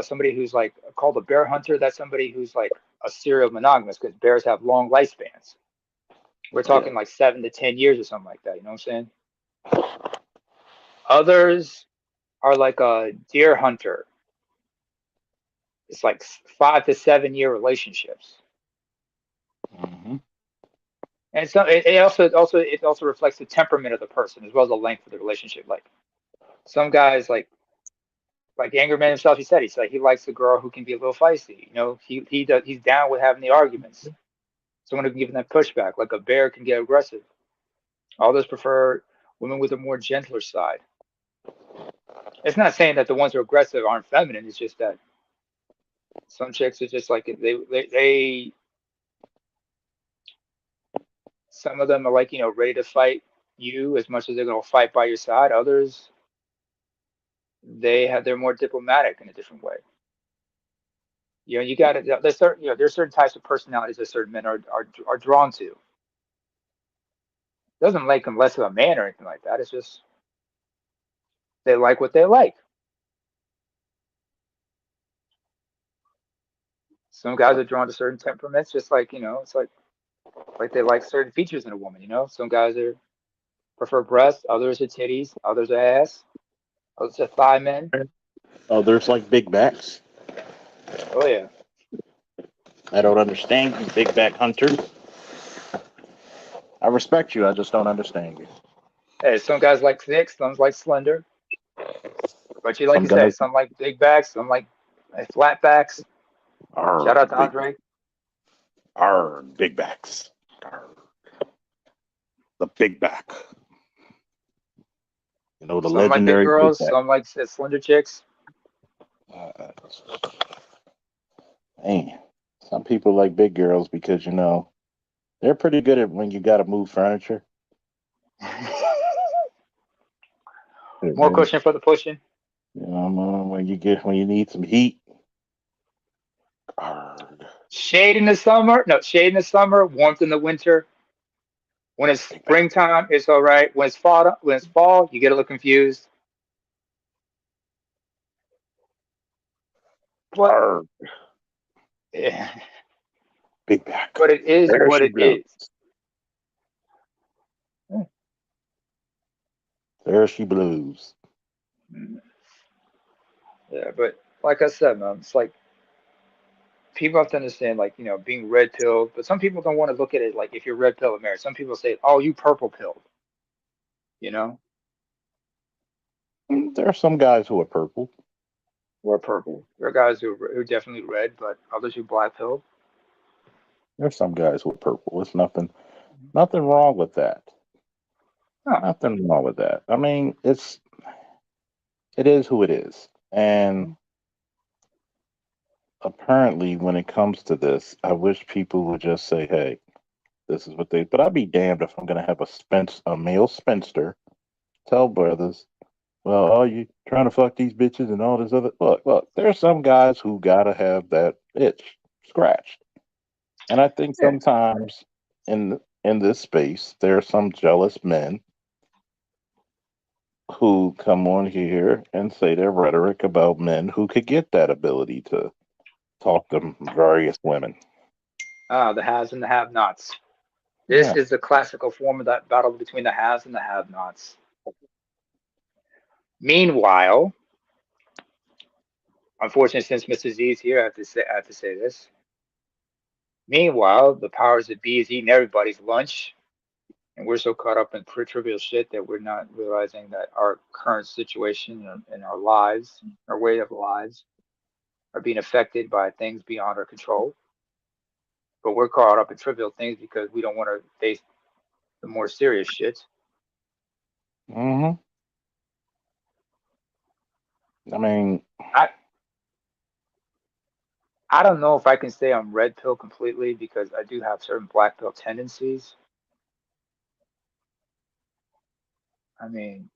somebody who's like called a bear hunter, that's somebody who's like a serial monogamous because bears have long lifespans. We're Yeah. talking like 7 to 10 years or something like that. You know what I'm saying? Others are like a deer hunter. It's like 5 to 7 year relationships. Hmm. And so it also reflects the temperament of the person as well as the length of the relationship. Like some guys like Angerman himself, he's like he likes a girl who can be a little feisty. He's down with having the arguments. Someone who can give him that pushback, like a bear can get aggressive. Others prefer women with a more gentler side. It's not saying that the ones who are aggressive aren't feminine. It's just that some chicks are just like they some of them are like ready to fight you as much as they're gonna fight by your side. Others they're more diplomatic in a different way. You got to there's certain types of personalities that certain men are drawn to. Doesn't make them less of a man or anything like that. It's just they like what they like. Some guys are drawn to certain temperaments, just like it's like they like certain features in a woman. Some guys prefer breasts, others are titties, others are ass, others are thigh men. Oh, there's like big backs. Oh yeah. I don't understand you, big back hunter. I respect you. I just don't understand you. Hey, some guys like thick, some like slender. But you like Some you said, guys some like big backs, some like flat backs. are Shout out to big, Andre. are big backs. Arr, the big back. The Some like big legendary big girls, back. some like slender chicks. Uh, Man, some people like big girls because they're pretty good at when you got to move furniture. More And, cushion for the pushing. when you need some heat. Arr, Shade in the summer. No, shade in the summer, warmth in the winter. When it's Big back. springtime, it's all right. When it's fall, you get a little confused. But Arr, eh, big back. but it is There what she it blows. is. Mm, There she blows. mm, Yeah, but like I said, man, it's like people have to understand, like, being red pilled. But some people don't want to look at it like if you're red pill or married. Some people say, "Oh, you purple pilled," you know, There are some guys who are purple. or purple. There are guys who are definitely red, but others who black pilled. There's some guys who are purple. It's nothing wrong with that. Huh. Nothing wrong with that. I mean, it is who it is. And apparently, when it comes to this, I wish people would just say, "Hey, this is what they." But I'd be damned if I'm going to have a male spinster tell brothers, "Well, oh, you trying to fuck these bitches and all this other." Look. There's some guys who gotta have that itch scratched, and I think Yeah. sometimes in this space there are some jealous men who come on here and say their rhetoric about men who could get that ability to talk to various women. The haves and the have-nots. This Yeah. is the classical form of that battle between the haves and the have-nots. Meanwhile, unfortunately, since Mr. Z is here, I have to say this. Meanwhile, the powers that be is eating everybody's lunch, and we're so caught up in trivial shit that we're not realizing that our current situation and our lives, our way of lives, are being affected by things beyond our control. But we're caught up in trivial things because we don't want to face the more serious shit. Hmm. I mean, I I don't know if I can say I'm red pill completely because I do have certain black pill tendencies. I mean,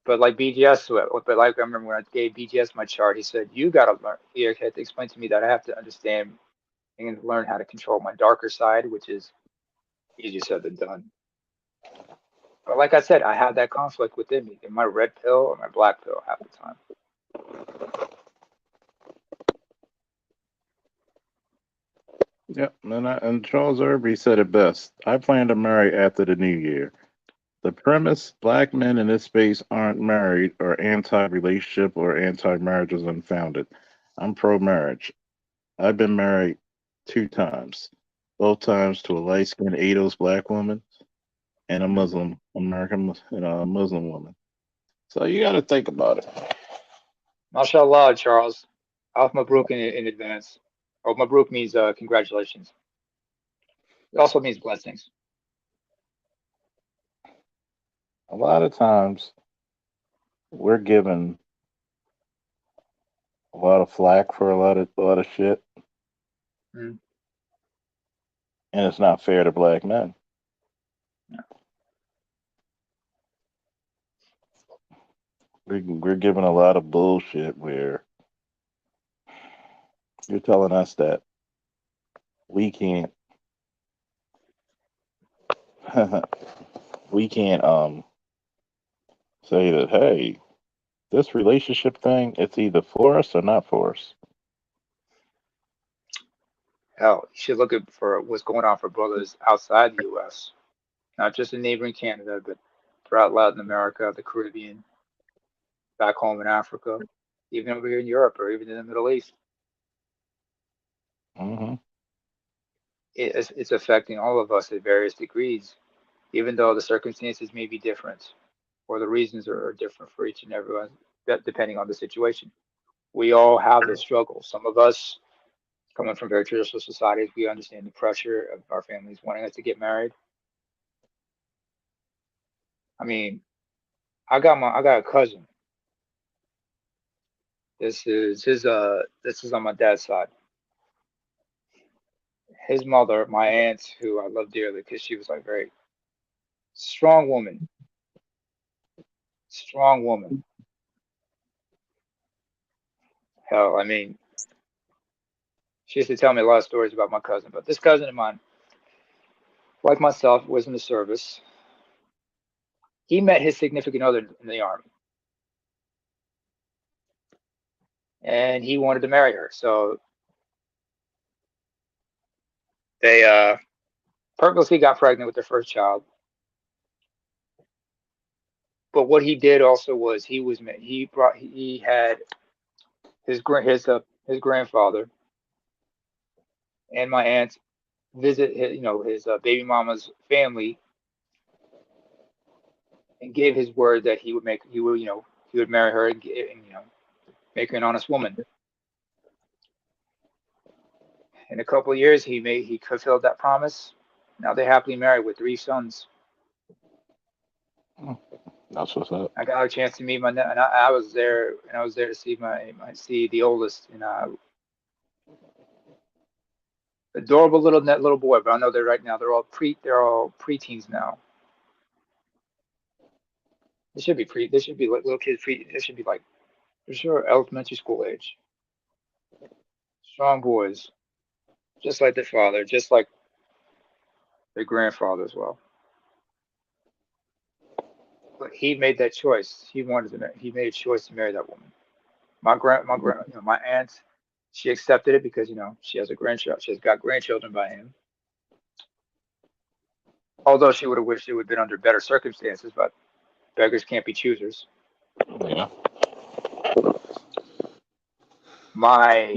but like BGS, but like I remember when I gave BGS my chart, he said, "You got to learn." He had to explain to me that I have to understand and learn how to control my darker side, which is easier said than done. But like I said, I have that conflict within me. Am I red pill or my black pill half the time? yeah, and Charles Irby said it best. I plan to marry after the new year. The premise black men in this space aren't married or anti relationship or anti marriage is unfounded. I'm pro marriage. I've been married 2 times, both times to a light skinned ADOS black woman and a Mm. Muslim American, Muslim woman. So you got to think about it. MashaAllah, Charles. Alf Mabruk in advance. Oh, Mabruk means congratulations. It also means blessings. A lot of times we're given a lot of flack for a lot of shit, Mm. and it's not fair to black men. We're given a lot of bullshit where you're telling us that we can't we can't say that, hey, this relationship thing, it's either for us or not for us. Hell, you should look at for what's going on for brothers outside the U.S., not just in neighboring Canada, but throughout Latin America, the Caribbean, back home in Africa, even over here in Europe or even in the Middle East. Hmm. It's affecting all of us at various degrees, even though the circumstances may be different or the reasons are different for each and everyone, depending on the situation. We all have this struggle. Some of us, coming from very traditional societies, we understand the pressure of our families wanting us to get married. I mean, I got a cousin. This is on my dad's side. His mother, my aunt, who I love dearly because she was like very strong woman, strong woman. Hell, I mean, she used to tell me a lot of stories about my cousin, but this cousin of mine, like myself, was in the service. He met his significant other in the army, and he wanted to marry her. So they purposely got pregnant with their first child. But what he did also was he had his grandfather and my aunt visit his baby mama's family, and gave his word that he would marry her, and make her an honest woman. In a couple of years, he fulfilled that promise. Now they're happily married with 3 sons. Hmm, that's what's up. I got a chance to meet and I was there, to see see the oldest, and adorable little boy. But I know they're right now they're all preteens now. They should be like little kids. They should be like for sure elementary school age. Strong boys, just like their father, just like their grandfather as well. But he made that choice. He made a choice to marry that woman. My aunt, she accepted it because she has a grandchild. She has got grandchildren by him. Although she would have wished it would have been under better circumstances, but beggars can't be choosers. Yeah. My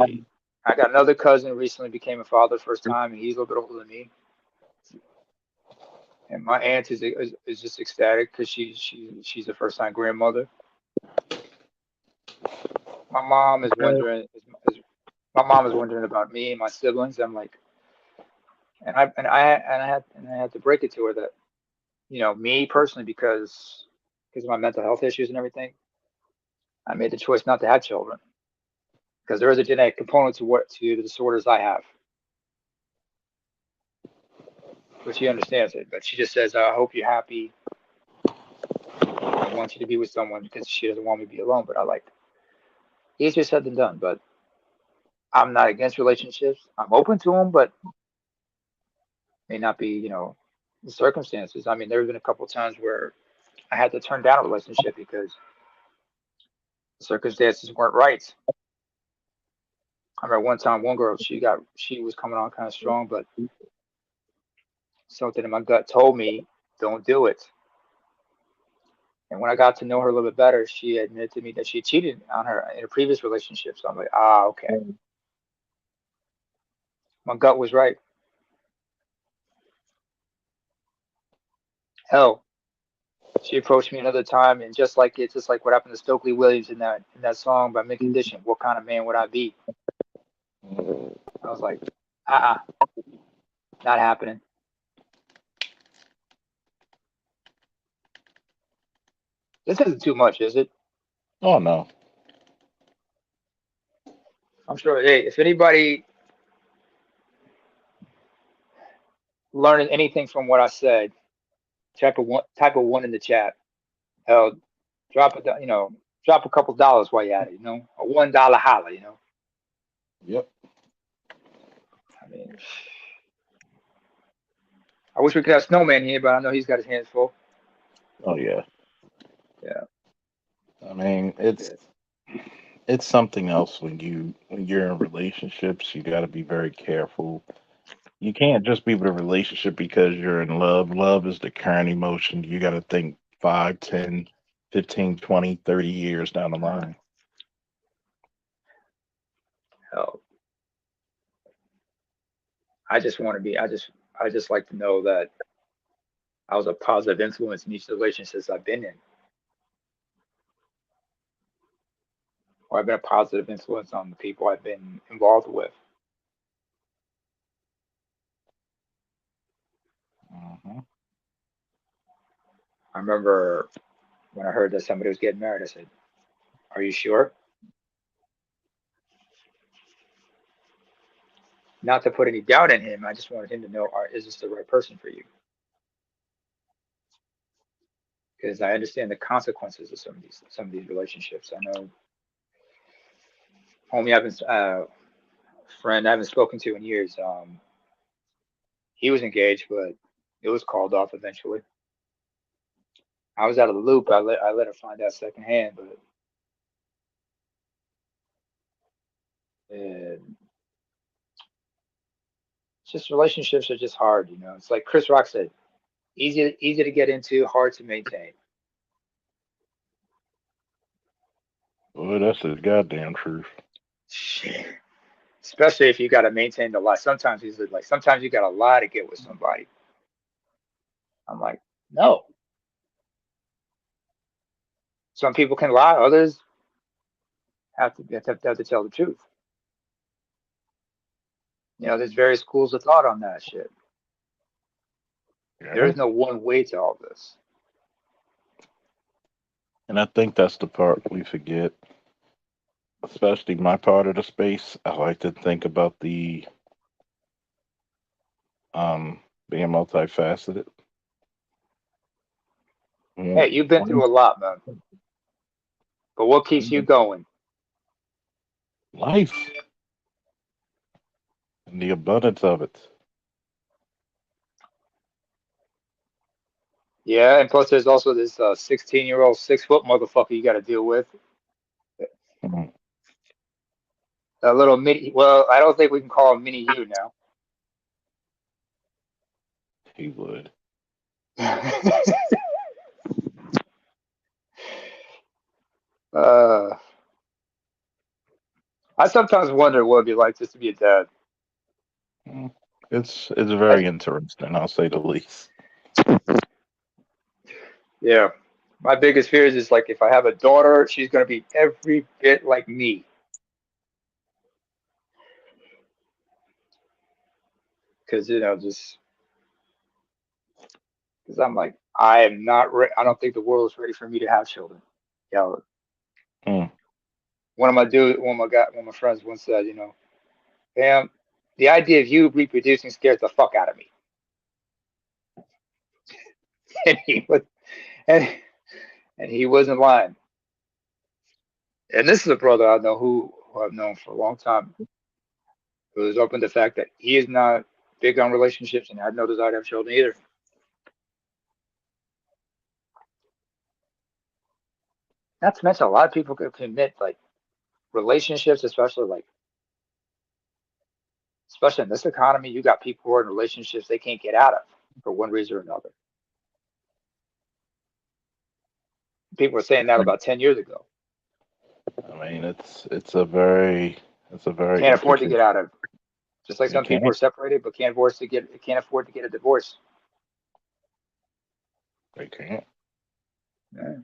I got another cousin who recently became a father first time, and he's a little bit older than me. And my aunt is just ecstatic because she's a first time grandmother. My mom is wondering is, my mom is wondering about me and my siblings. I'm like, and I had to break it to her that me personally, because of my mental health issues and everything, I made the choice not to have children because there is a genetic component to the disorders I have. But she understands it. But she just says, "I hope you're happy. I want you to be with someone because she doesn't want me to be alone." But I like easier said than done. But I'm not against relationships. I'm open to them, but may not be the circumstances. I mean, there have been a couple of times where I had to turn down a relationship because the circumstances weren't right. I remember one time, one girl, she was coming on kind of strong, but something in my gut told me, don't do it. And when I got to know her a little bit better, she admitted to me that she cheated on her in a previous relationship. So I'm like, okay. My gut was right. Hell, she approached me another time, and just like what happened to Stokely Williams in that song by Mint Condition, what kind of man would I be? I was like, uh-uh, not happening. This isn't too much, is it? Oh no. I'm sure. Hey, if anybody learning anything from what I said, type of one in the chat. Hell, drop a couple dollars while you're at it. A $1 holla. Yep. I mean, I wish we could have Snowman here, but I know he's got his hands full. Oh yeah. Yeah. I mean, Yeah. it's something else when you're in relationships. You got to be very careful. You can't just be with a relationship because you're in love. Love is the current emotion. You got to think 5, 10, 15, 20, 30 years down the Uh, line. hell, I just want to be. I just like to know that I was a positive influence in each of the relationships I've been in, or I've been a positive influence on the people I've been involved with. Hmm. I remember when I heard that somebody was getting married, I said, "Are you sure?" Not to put any doubt in him. I just wanted him to know, is this the right person for you? Because I understand the consequences of some of these relationships. I know homie I haven't friend I haven't spoken to in years. He was engaged, but It was called off eventually. I was out of the loop. I let her find out secondhand, but it's just relationships are just hard. It's like Chris Rock said, easy to get into, hard to maintain. Boy, that's the goddamn truth. Shit. Especially if you got to maintain the lie. Sometimes he's like, sometimes you got to lie to get with somebody. I'm like, no. Some people can lie, others have to tell the truth. There's various schools of thought on that shit. There Yeah. is no one way to all this. And I think that's the part we forget, especially my part of the space. I like to think about the being multifaceted. Hey, you've been through a lot, man. But what keeps you going? Life and the abundance of it. Yeah, and plus there's also this 16-year-old 6 foot motherfucker you got to deal with. Mm, A little mini. Well, I don't think we can call him mini you he would. now. uh, I sometimes wonder what it'd be like just to be a dad. Mm, it's I, very interesting, I'll say the least. yeah, my biggest fear is just like if I have a daughter, she's gonna be every bit like me. Because just because I'm like I am not. I don't think the world is ready for me to have children. Yeah, Mm, one of my friends once said, Bam, the idea of you reproducing scares the fuck out of me. And and, and he wasn't lying. And this is a brother I know who I've known for a long time, who is open to the fact that he is not big on relationships and had no desire to have children either. Not to mention, a lot of people could commit like relationships, especially in this economy. You got people who are in relationships they can't get out of for one reason or another. People were saying that about 10 years ago. I mean, it's a very Can't afford to intricate. get out of. Just like They some people are can't. separated but can't afford to get a divorce. They can't. Yeah.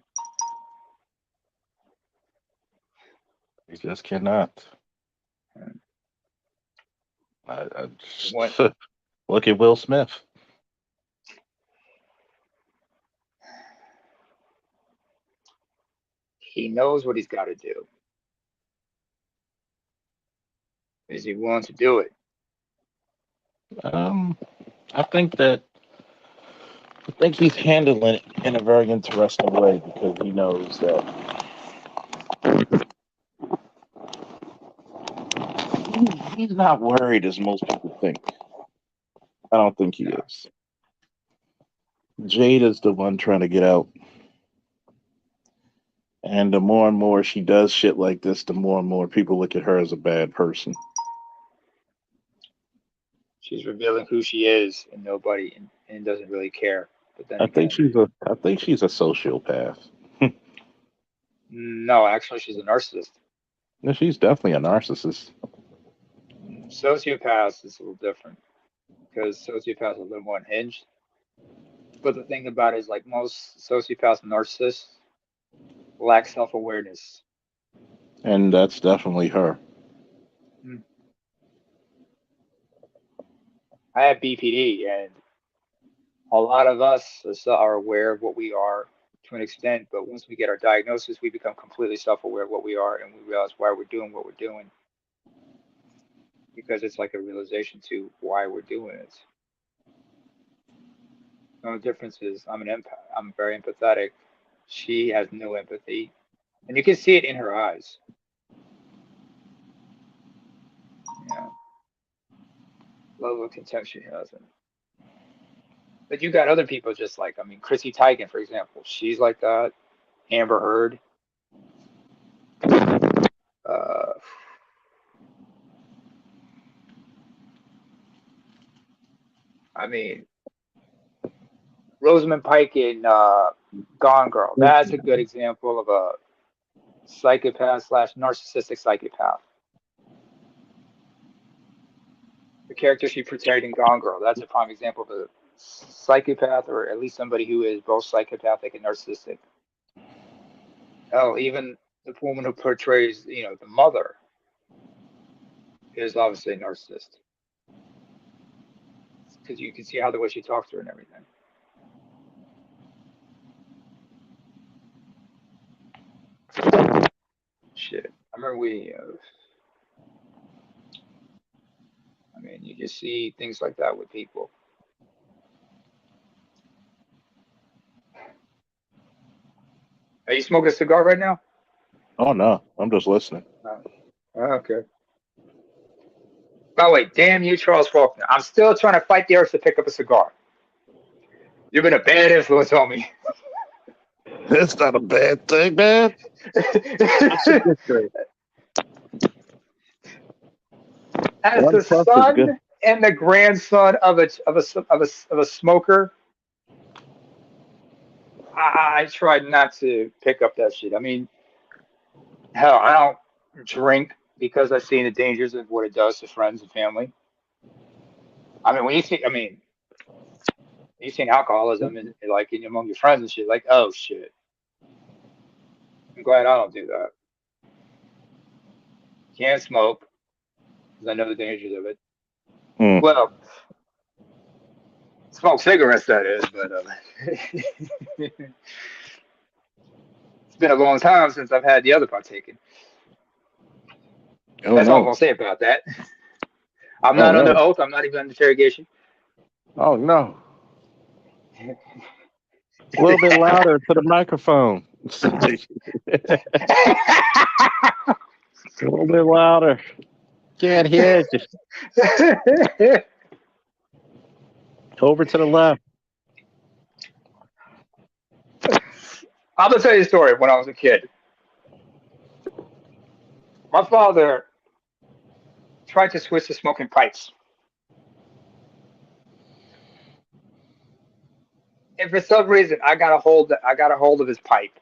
They just cannot. And I when just look at Will Smith. he knows what he's got to do, is he willing to do it? Um, I think that I think he's handling it in a very interesting way because he knows that he's not worried as most people think. I don't think he No. is. Jade is the one trying to get out. And the more and more she does shit like this, the more and more people look at her as a bad person. She's revealing who she is, and nobody and doesn't really care. But then again, I think she's a sociopath. no, actually, she's a narcissist. No, she's definitely a narcissist. Sociopaths is a little different because sociopaths are a little more unhinged. But the thing about it is, like most sociopaths and narcissists lack self awareness. And that's definitely her. I have BPD, and a lot of us are aware of what we are to an extent, but once we get our diagnosis, we become completely self aware of what we are and we realize why we're doing what we're doing because it's like a realization to why we're doing it. The only difference is I'm an empath. I'm very empathetic. She has no empathy, and you can see it in her eyes. Yeah, level of contempt she has, and But you got other people just like, I mean, Chrissy Teigen, for example. She's like that. Amber Heard. Uh, I mean, Rosamund Pike in Gone Girl. That's a good example of a psychopath slash narcissistic psychopath. The character she portrayed in Gone Girl. That's a prime example of a psychopath, or at least somebody who is both psychopathic and narcissistic. Oh, even the woman who portrays, the mother is obviously a narcissist because you can see how the way she talks to her and everything. Shit, I remember I mean, you just see things like that with people. Are you smoking a cigar right now? Oh no, I'm just listening. Oh, okay. By the way, damn you, Charles Faulkner. I'm still trying to fight the urge to pick up a cigar. You've been a bad influence on me. That's not a bad thing, man. That's a good thing. As One the puff is good. son and the grandson of a smoker, I tried not to pick up that shit. I mean, hell, I don't drink because I've seen the dangers of what it does to friends and family. I mean, you see alcoholism and like among your friends and shit, like, oh shit. I'm glad I don't do that. Can't smoke because I know the dangers of it. Mm. Well, smoke cigarettes, that is, but it's been a long time since I've had the other partaken. Oh That's all I'm no. gonna say about that. I'm Oh not under no. oath. I'm not even under interrogation. Oh no. A little bit louder to the microphone. A little bit louder. Can't hear you. Over to the left. I'm gonna tell you a story. When I was a kid, my father tried to switch to smoking pipes, and for some reason, I got a hold of his pipe.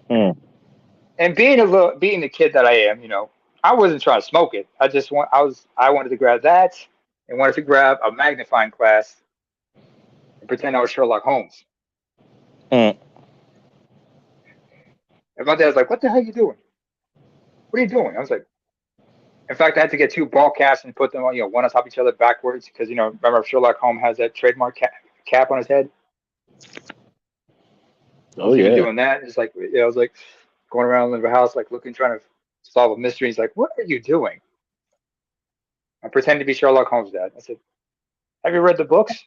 Mm. And being the kid that I am, I wasn't trying to smoke it. I wanted to grab that and wanted to grab a magnifying glass and pretend I was Sherlock Holmes. Mm. And my dad was like, "What the hell are you doing? What are you doing?" I was like, in fact, I had to get two ball caps and put them on, one on top of each other backwards because remember Sherlock Holmes has that trademark cap on his head. I Oh was even yeah. doing that. It's like I was like going around the house, like looking, trying to solve a mystery. He's like, "What are you doing?" I pretend to be Sherlock Holmes, Dad. I said, "Have you read the books?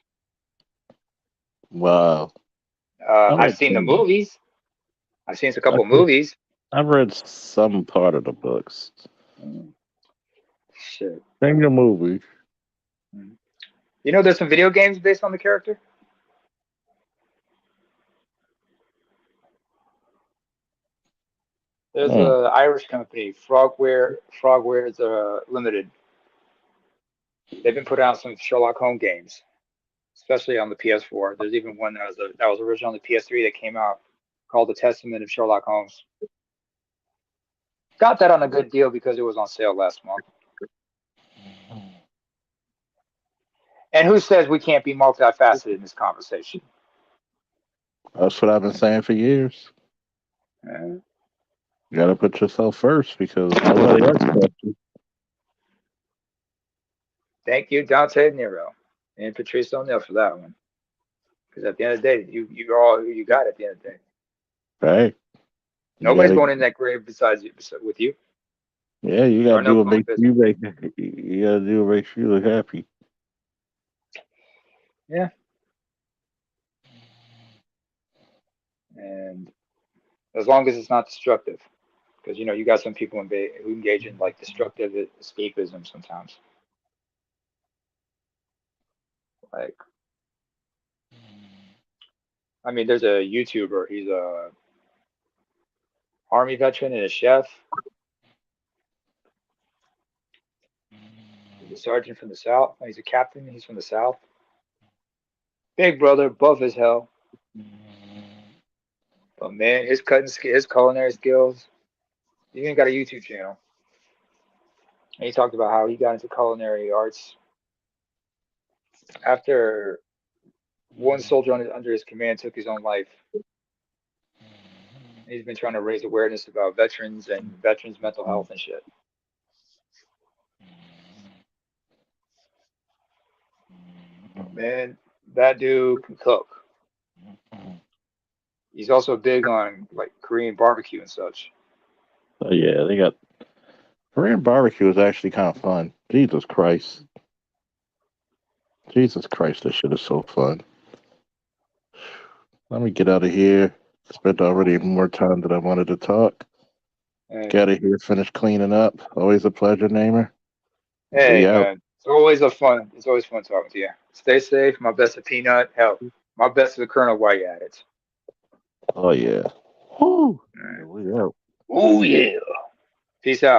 Wow. I I've like seen the that. movies. I've seen a couple movies." I've read some part of the books. Mm, shit. Sing the movie. Mm. There's some video games based on the character. There's Mm. a Irish company, Frogwares Limited. They've been putting out some Sherlock Holmes games, especially on the PS4. There's even one that was originally on the PS3 that came out called The Testament of Sherlock Holmes. Got that on a good deal because it was on sale last month. And who says we can't be multifaceted in this conversation? That's what I've been saying for years. Uh, You gotta put yourself first because nobody else puts you. Thank you, Dante Nero and Patrice O'Neill for that one. Because at the end of the day, you're all who you got at the end of the day. Right? You Nobody's gotta, going in that grave besides you, with you. yeah, you There gotta are no do what makes coffins. you you gotta do what makes you look happy. Yeah. And as long as it's not destructive, because you got some people who engage in like destructive escapism sometimes. Like, I mean, there's a YouTuber. He's a army veteran and a chef. He's a sergeant from the South. He's a captain. He's from the South. Big brother, buff as hell. But man, his culinary skills. He even got a YouTube channel. And he talked about how he got into culinary arts after one soldier under his command took his own life. He's been trying to raise awareness about veterans and veterans' mental health and shit. Man, that dude can cook. He's also big on like Korean barbecue and such. Oh yeah, they got Korean barbecue is actually kind of fun. Jesus Christ. Jesus Christ, this shit is so fun. Let me get out of here. Spent already more time than I wanted to talk. And Get out of here, finish cleaning up. Always a pleasure, Namer. hey, We out. man, it's always a fun. It's always fun talking to you. Stay safe. My best to Peanut. Hell, my best to the Colonel while you're at it. Oh yeah. Woo. All right. We out. Oh yeah. Peace out.